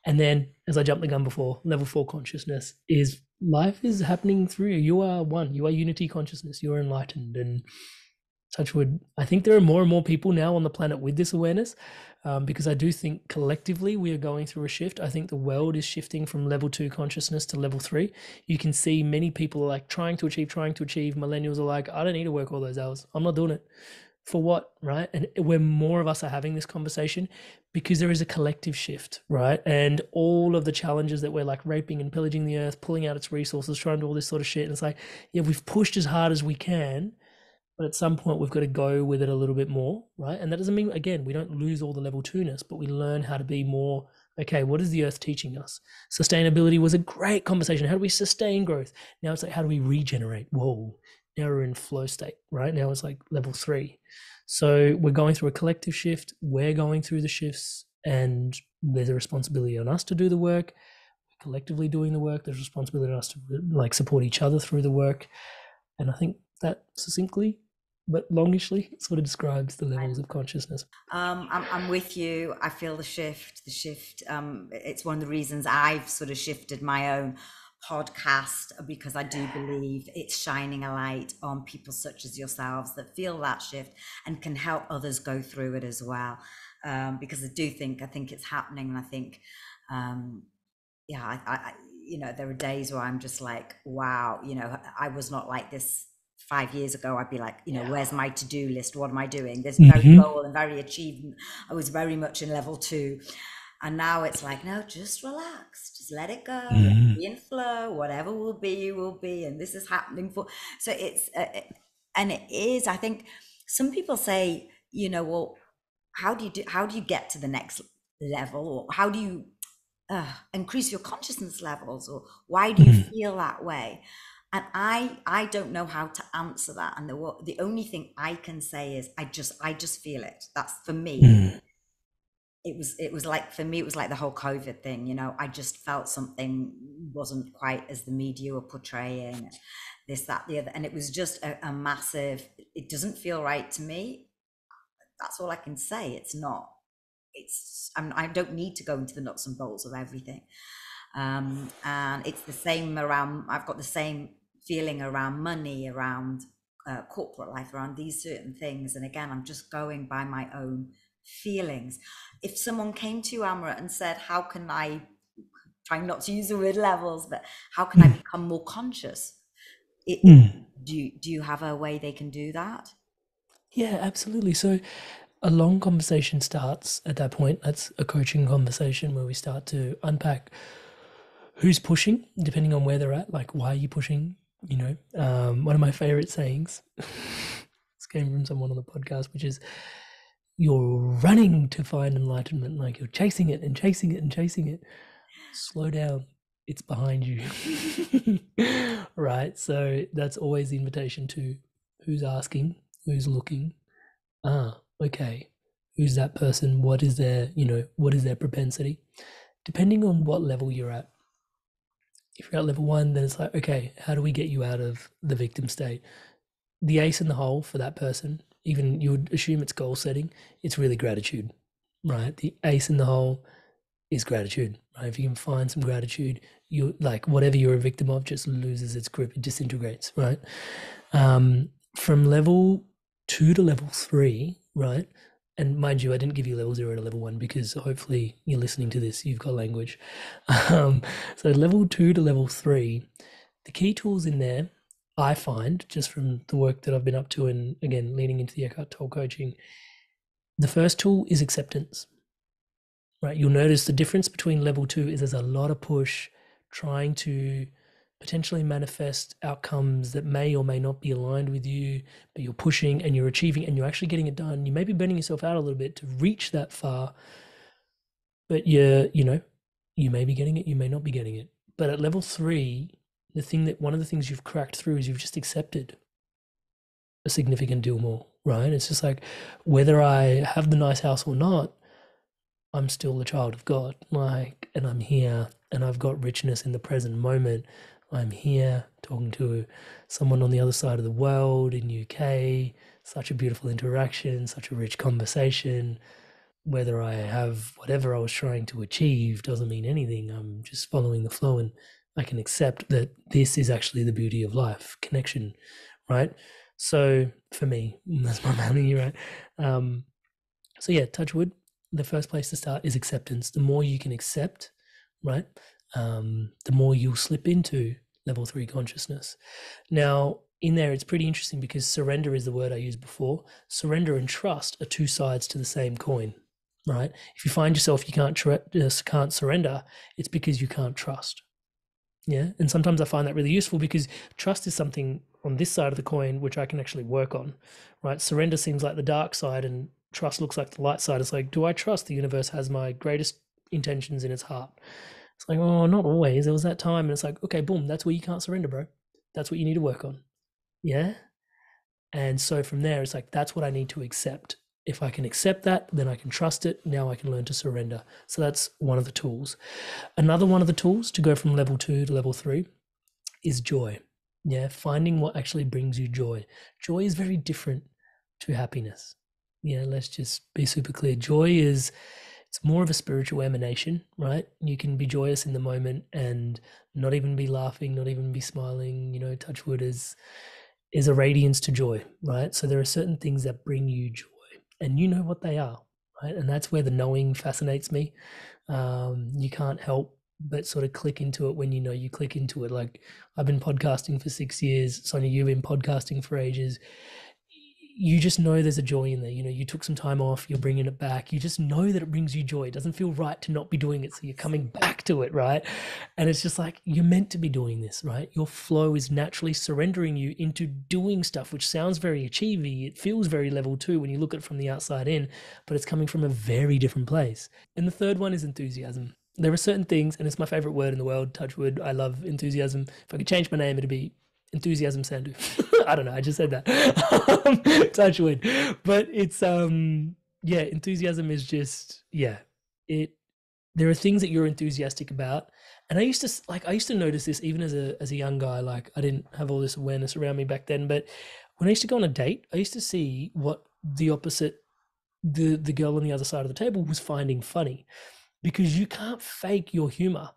And then, as I jumped the gun before, level 4 consciousness is life is happening through you. You are one, you are unity consciousness, you're enlightened. And touch wood, I think there are more and more people now on the planet with this awareness, because I do think collectively we are going through a shift. I think the world is shifting from level 2 consciousness to level 3. You can see many people are like trying to achieve. Millennials are like, I don't need to work all those hours. I'm not doing it. For what, right? And where more of us are having this conversation because there is a collective shift, right? And all of the challenges that we're like raping and pillaging the earth, pulling out its resources, trying to do all this sort of shit. And it's like, yeah, we've pushed as hard as we can, but at some point we've got to go with it a little bit more, right? And that doesn't mean, again, we don't lose all the level 2-ness, but we learn how to be more, okay, what is the earth teaching us? Sustainability was a great conversation. How do we sustain growth? Now it's like, how do we regenerate? Whoa, now we're in flow state, right? Now it's like level 3. So we're going through a collective shift. We're going through the shifts, and there's a responsibility on us to do the work. We're collectively doing the work. There's a responsibility on us to like support each other through the work. And I think that succinctly but longishly sort of describes the levels of consciousness. I'm with you. I feel the shift. The shift. It's one of the reasons I've sort of shifted my own podcast, because I do believe it's shining a light on people such as yourselves that feel that shift and can help others go through it as well. Because I think it's happening, and I think, yeah, there are days where I'm just like, wow, I was not like this 5 years ago. I'd be like, where's my to-do list? What am I doing? This very Mm-hmm. goal and very achievement. I was very much in level 2. And now it's like, no, just relax, just let it go, let it Mm-hmm. be in flow, whatever will be. And this is happening so and it is, I think some people say, well, how do you get to the next level, or how do you increase your consciousness levels, or why do you Mm-hmm. feel that way? And I don't know how to answer that. And the only thing I can say is I just feel it. That's for me. Mm-hmm. It was like, for me, it was like the whole COVID thing. I just felt something wasn't quite as the media were portraying, this, that, the other. And it was just a massive, it doesn't feel right to me. That's all I can say. It's not, I don't need to go into the nuts and bolts of everything. And it's the same around, I've got the same feeling around money, around corporate life, around these certain things. And again, I'm just going by my own feelings. If someone came to you, Amrit, and said, how can I, trying not to use the word levels, but how can I become more conscious? Mm-hmm. Do you have a way they can do that? Yeah, absolutely. So a long conversation starts at that point. That's a coaching conversation where we start to unpack who's pushing, depending on where they're at. Like, why are you pushing? One of my favorite sayings, this came from someone on the podcast, which is, you're running to find enlightenment, like you're chasing it and chasing it and chasing it. Slow down, it's behind you. Right? So that's always the invitation to who's asking, who's looking. Okay, who's that person? What is their propensity? Depending on what level you're at. If you're at level 1, then it's like, okay, how do we get you out of the victim state? The ace in the hole for that person, even you would assume it's goal setting, it's really gratitude, right? The ace in the hole is gratitude, right? If you can find some gratitude, you like whatever you're a victim of just loses its grip, it disintegrates, right? From level 2 to level 3, right? And mind you, I didn't give you level 0 to level 1 because hopefully you're listening to this, you've got language. So level 2 to level 3, the key tools in there, I find, just from the work that I've been up to, and again, leaning into the Eckhart Tolle coaching, the first tool is acceptance, right? You'll notice the difference between level 2 is there's a lot of push trying to potentially manifest outcomes that may or may not be aligned with you, but you're pushing and you're achieving and you're actually getting it done. You may be burning yourself out a little bit to reach that far, but you may be getting it, you may not be getting it. But at level three, one of the things you've cracked through is you've just accepted a significant deal more, right? It's just like whether I have the nice house or not, I'm still the child of God. Like, and I'm here and I've got richness in the present moment. I'm here talking to someone on the other side of the world in UK. Such a beautiful interaction, such a rich conversation. Whether I have whatever I was trying to achieve doesn't mean anything. I'm just following the flow and I can accept that this is actually the beauty of life, connection, right? So for me, that's my money, right? Um, so yeah, touch wood. The first place to start is acceptance. The more you can accept, right, the more you'll slip into level three consciousness. Now, in there, it's pretty interesting because surrender is the word I used before. Surrender and trust are two sides to the same coin, right? If you find yourself you can't surrender, it's because you can't trust. Yeah, and sometimes I find that really useful because trust is something on this side of the coin which I can actually work on, right? Surrender seems like the dark side, and trust looks like the light side. It's like, do I trust the universe has my greatest intentions in its heart? It's like, oh, not always. There was that time, and it's like, okay, boom, that's where you can't surrender, bro. That's what you need to work on. Yeah. And so from there, it's like, that's what I need to accept. If I can accept that, then I can trust it. Now I can learn to surrender. So that's one of the tools. Another one of the tools to go from level two to level three is joy. Yeah, finding what actually brings you joy. Joy is very different to happiness. Yeah, let's just be super clear. It's more of a spiritual emanation, right? You can be joyous in the moment and not even be laughing, not even be smiling. Touch wood is a radiance to joy, right? So there are certain things that bring you joy, and you know what they are, right? And that's where the knowing fascinates me. You can't help but sort of click into it when you click into it. Like, I've been podcasting for 6 years. Sonia, you've been podcasting for ages. You just know there's a joy in there. You took some time off, you're bringing it back. You just know that it brings you joy. It doesn't feel right to not be doing it. So you're coming back to it, right? And it's just like, you're meant to be doing this, right? Your flow is naturally surrendering you into doing stuff, which sounds very achievey. It feels very level two when you look at it from the outside in, but it's coming from a very different place. And the third one is enthusiasm. There are certain things, and it's my favorite word in the world, touch wood. I love enthusiasm. If I could change my name, it'd be Enthusiasm Sandhu. I don't know. I just said that. Touch wood. But it's yeah, enthusiasm is just it. There are things that you're enthusiastic about, and I used to notice this even as a young guy. Like, I didn't have all this awareness around me back then, but when I used to go on a date, I used to see what the opposite the girl on the other side of the table was finding funny, because you can't fake your humor.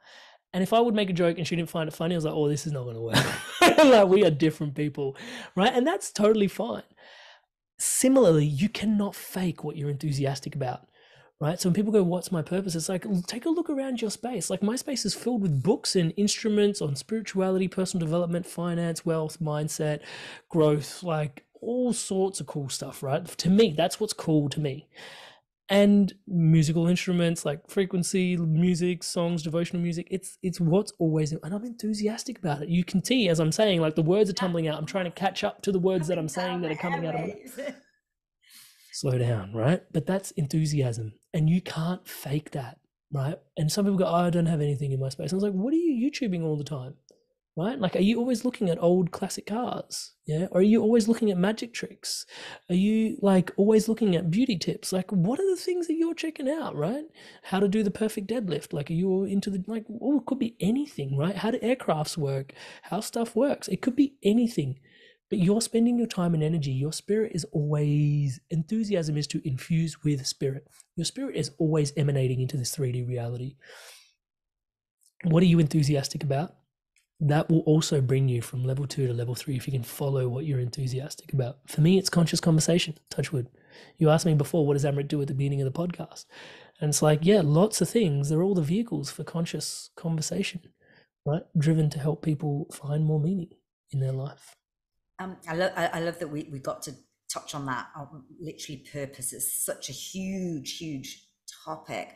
And if I would make a joke and she didn't find it funny, I was like, oh, this is not going to work. Like, we are different people, right? And that's totally fine. Similarly, you cannot fake what you're enthusiastic about, right? So when people go, what's my purpose? It's like, take a look around your space. Like, my space is filled with books and instruments on spirituality, personal development, finance, wealth, mindset, growth, like all sorts of cool stuff, right? To me, that's what's cool to me. And musical instruments like frequency music, songs, devotional music, it's what's always, and I'm enthusiastic about it. You can see, as I'm saying, like, the words are Yeah, tumbling out. I'm trying to catch up to the words that I'm coming saying down that the are coming out of my, airwaves. slow down, right? But that's enthusiasm, and you can't fake that, right? And some people go, oh, I don't have anything in my space. And I was like, what are you YouTubing all the time? Right? Like, are you always looking at old classic cars? Yeah. Or are you always looking at magic tricks? Are you like always looking at beauty tips? Like, what are the things that you're checking out, right? How to do the perfect deadlift? Like, are you into the, like, oh, it could be anything, right? How do aircrafts work? How stuff works? It could be anything. But you're spending your time and energy. Your spirit is always, enthusiasm is to infuse with spirit. Your spirit is always emanating into this 3D reality. What are you enthusiastic about? That will also bring you from level two to level three if you can follow what you're enthusiastic about. For me, it's conscious conversation. Touch wood. You asked me before, what does Amrit do at the beginning of the podcast? And it's like, yeah, lots of things. They're all the vehicles for conscious conversation, right? Driven to help people find more meaning in their life. I love that we got to touch on that. Literally, purpose is such a huge topic.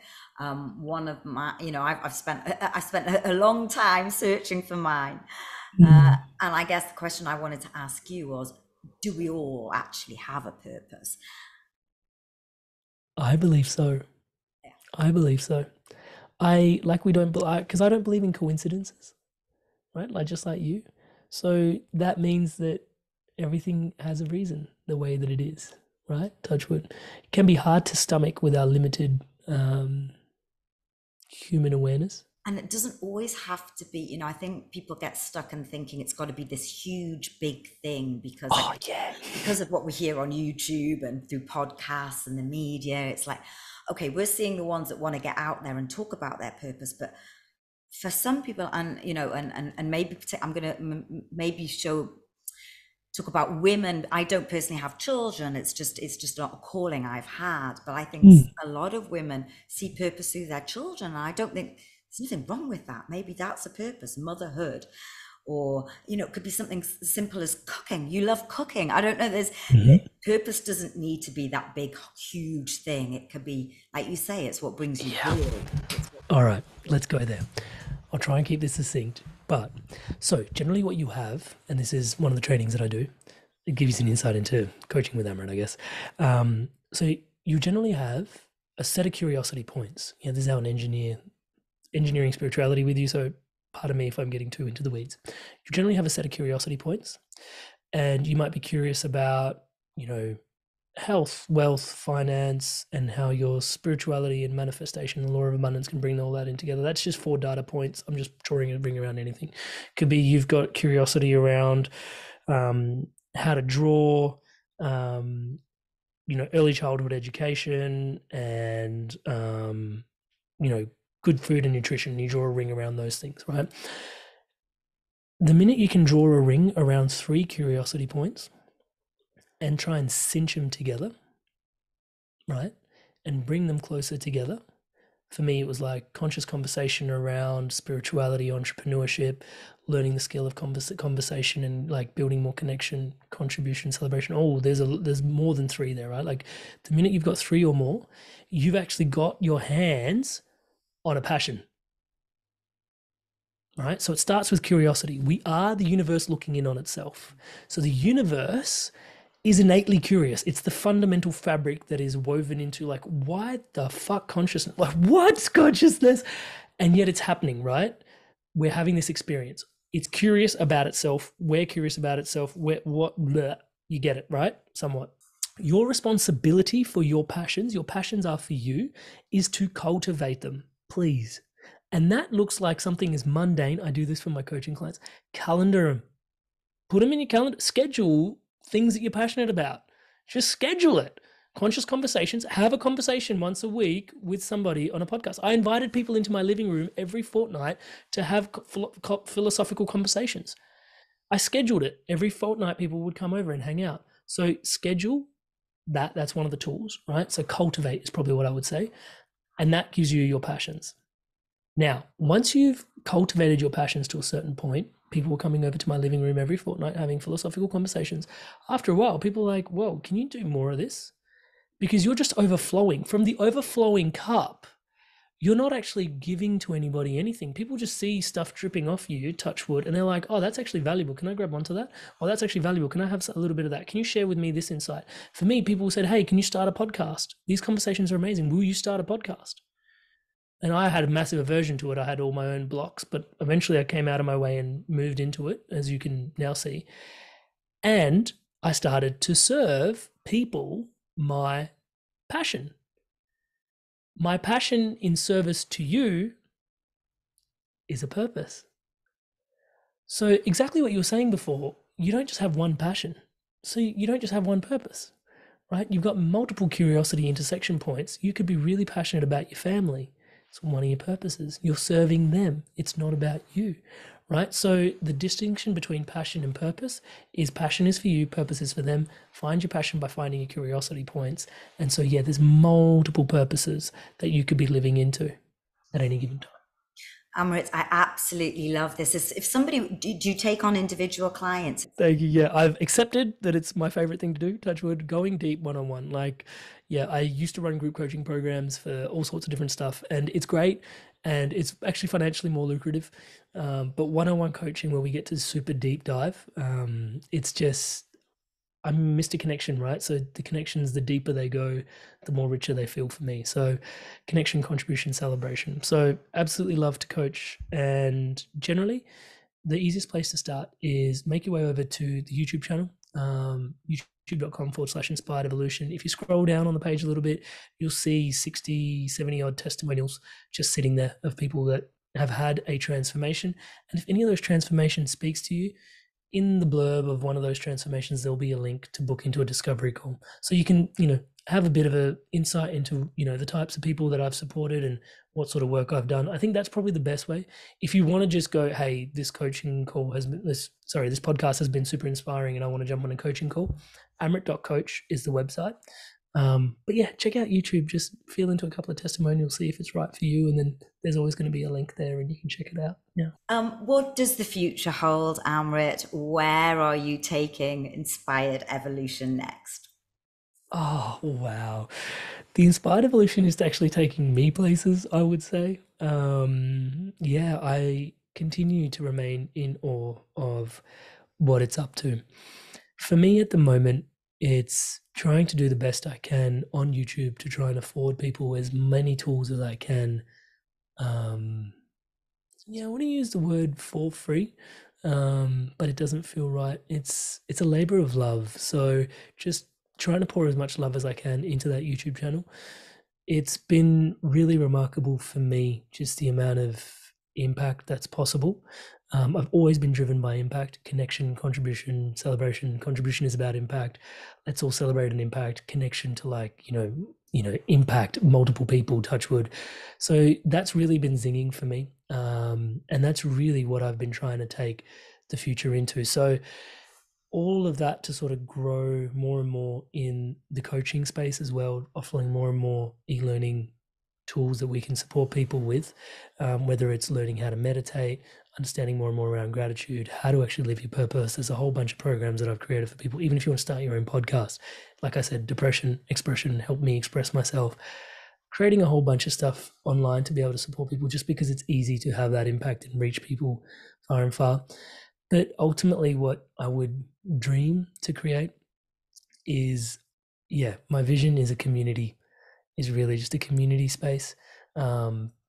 One of my, I spent a long time searching for mine. Mm, And I guess the question I wanted to ask you was, do we all actually have a purpose? I believe so. Yeah. I believe so. I like we don't because I don't believe in coincidences, right? Like just like you. So that means that everything has a reason the way that it is, right? Touch wood. It can be hard to stomach with our limited human awareness. And it doesn't always have to be, I think people get stuck in thinking it's got to be this huge, big thing Oh yeah. because of what we hear on YouTube and through podcasts and the media. It's like, okay, we're seeing the ones that want to get out there and talk about their purpose, but for some people, and and maybe I'm gonna maybe show talk about women. I don't personally have children. It's just not a calling I've had, but I think Mm, a lot of women see purpose through their children, and I don't think there's nothing wrong with that. Maybe that's a purpose, motherhood, or it could be something simple as cooking. You love cooking. I don't know. There's mhm. purpose doesn't need to be that big, huge thing. It could be, like you say, it's what brings you Yeah. joy. It's what, All right, let's go there. I'll try and keep this succinct. But so generally, what you have, and this is one of the trainings that I do, it gives you some insight into coaching with Amrit, I guess. So you generally have a set of curiosity points. This is how an engineering spirituality with you. So pardon me if I'm getting too into the weeds. You generally have a set of curiosity points, and you might be curious about, health, wealth, finance, and how your spirituality and manifestation and law of abundance can bring all that in together. That's just 4 data points. I'm just drawing a ring around anything. Could be you've got curiosity around how to draw, early childhood education, and good food and nutrition. You draw a ring around those things, right? The minute you can draw a ring around 3 curiosity points and try and cinch them together, right? And bring them closer together. For me, it was like conscious conversation around spirituality, entrepreneurship, learning the skill of conversation, and like building more connection, contribution, celebration. Oh, there's more than 3 there, right? Like the minute you've got 3 or more, you've actually got your hands on a passion. Right? So it starts with curiosity. We are the universe looking in on itself. So the universe is innately curious. It's the fundamental fabric that is woven into, like, why the fuck consciousness? Like, what's consciousness? And yet it's happening, right? We're having this experience. It's curious about itself. We're curious about itself. You get it, right? Somewhat. Your responsibility for your passions are for you, is to cultivate them, please. And that looks like something as mundane. I do this for my coaching clients. Calendar them. Put them in your calendar. Schedule things that you're passionate about. Just schedule it. Conscious conversations. Have a conversation once a week with somebody on a podcast. I invited people into my living room every fortnight to have philosophical conversations. I scheduled it. Every fortnight, people would come over and hang out. So schedule that. That's one of the tools, right? So cultivate is probably what I would say. And that gives you your passions. Now, once you've cultivated your passions to a certain point, people were coming over to my living room every fortnight having philosophical conversations. After a while, people are like, whoa, can you do more of this? Because you're just overflowing. From the overflowing cup, you're not actually giving to anybody anything. People just see stuff dripping off you, touch wood, and they're like, oh, that's actually valuable. Can I grab onto that? Oh, that's actually valuable. Can I have a little bit of that? Can you share with me this insight? For me, people said, hey, can you start a podcast? These conversations are amazing. Will you start a podcast? And I had a massive aversion to it. I had all my own blocks, but eventually I came out of my way and moved into it, as you can now see. And I started to serve people my passion. My passion in service to you is a purpose. So, exactly what you were saying before, you don't just have one passion. So, you don't just have one purpose, right? You've got multiple curiosity intersection points. You could be really passionate about your family. It's one of your purposes. You're serving them. It's not about you, right? So the distinction between passion and purpose is passion is for you, purpose is for them. Find your passion by finding your curiosity points. And so, yeah, there's multiple purposes that you could be living into at any given time. Amrit, I absolutely love this. If somebody, do you take on individual clients? Thank you. Yeah, I've accepted that it's my favorite thing to do. Touch wood, going deep one on one. Like, yeah, I used to run group coaching programs for all sorts of different stuff, and it's great, and it's actually financially more lucrative. But one on one coaching where we get to super deep dive, it's just I missed a connection, right? So the connections, the deeper they go, the more richer they feel for me. So connection, contribution, celebration. So absolutely love to coach, and generally the easiest place to start is make your way over to the YouTube channel, youtube.com/inspired evolution. If you scroll down on the page a little bit, you'll see 60, 70 odd testimonials just sitting there of people that have had a transformation. And if any of those transformations speaks to you, in the blurb of one of those transformations, there'll be a link to book into a discovery call. So you can, have a bit of a insight into, the types of people that I've supported and what sort of work I've done. I think that's probably the best way. If you want to just go, hey, this coaching call has been, this podcast has been super inspiring and I want to jump on a coaching call, amrit.coach is the website. But yeah, check out YouTube, just feel into a couple of testimonials, see if it's right for you. And then there's always going to be a link there and you can check it out. Yeah. What does the future hold, Amrit? Where are you taking Inspired Evolution next? Oh, wow. The Inspired Evolution is actually taking me places, I would say. Yeah, I continue to remain in awe of what it's up to. For me at the moment, it's trying to do the best I can on YouTube to try and afford people as many tools as I can. I want to use the word for free, but it doesn't feel right. It's a labor of love. So just trying to pour as much love as I can into that YouTube channel. It's been really remarkable for me, just the amount of impact that's possible. I've always been driven by impact, connection, contribution, celebration. Contribution is about impact. Let's all celebrate an impact. Connection to impact multiple people, touch wood. So that's really been zinging for me. And that's really what I've been trying to take the future into. So all of that to sort of grow more and more in the coaching space as well, offering more and more e-learning tools that we can support people with, whether it's learning how to meditate, understanding more and more around gratitude, how to actually live your purpose. There's a whole bunch of programs that I've created for people, even if you want to start your own podcast. Like I said, depression, expression, help me express myself. Creating a whole bunch of stuff online to be able to support people just because it's easy to have that impact and reach people far and far. But ultimately what I would dream to create is, my vision is a community, is really just a community space,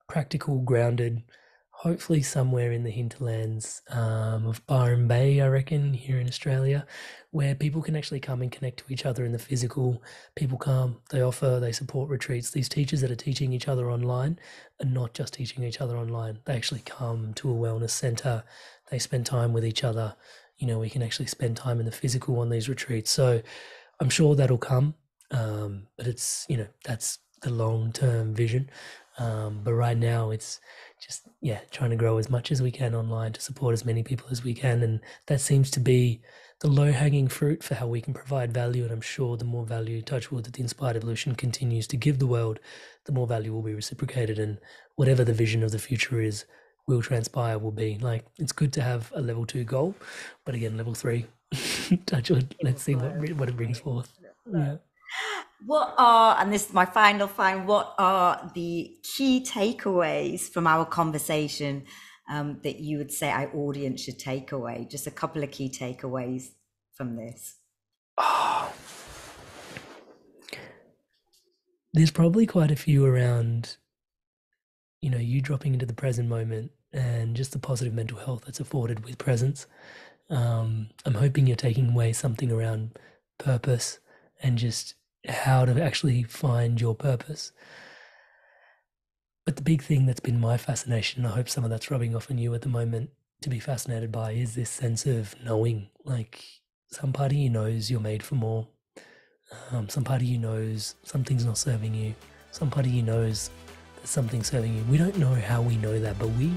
practical, grounded, hopefully somewhere in the hinterlands of Byron Bay, I reckon, here in Australia, where people can actually come and connect to each other in the physical. People come, they support retreats. These teachers that are teaching each other online are not just teaching each other online. They actually come to a wellness center. They spend time with each other. We can actually spend time in the physical on these retreats. So I'm sure that'll come. But it's, that's the long-term vision. But right now it's just, trying to grow as much as we can online to support as many people as we can. And that seems to be the low-hanging fruit for how we can provide value. And I'm sure the more value, touch wood, that the Inspired Evolution continues to give the world, the more value will be reciprocated. And whatever the vision of the future is, will transpire, will be. Like, it's good to have a level 2 goal, but again, level 3, touch wood, let's see what it brings forth. Yeah. And this is my final, what are the key takeaways from our conversation that you would say our audience should take away? Just a couple of key takeaways from this. There's probably quite a few around, you dropping into the present moment and just the positive mental health that's afforded with presence. I'm hoping you're taking away something around purpose and just how to actually find your purpose. But the big thing that's been my fascination, I hope some of that's rubbing off on you at the moment to be fascinated by, is this sense of knowing. Like, some part of you knows you're made for more. Some part of you knows something's not serving you. Some part of you knows that something's serving you. We don't know how we know that, but we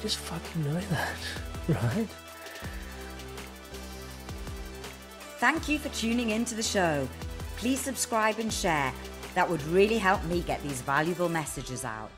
just fucking know that, right? Thank you for tuning into the show. Please subscribe and share. That would really help me get these valuable messages out.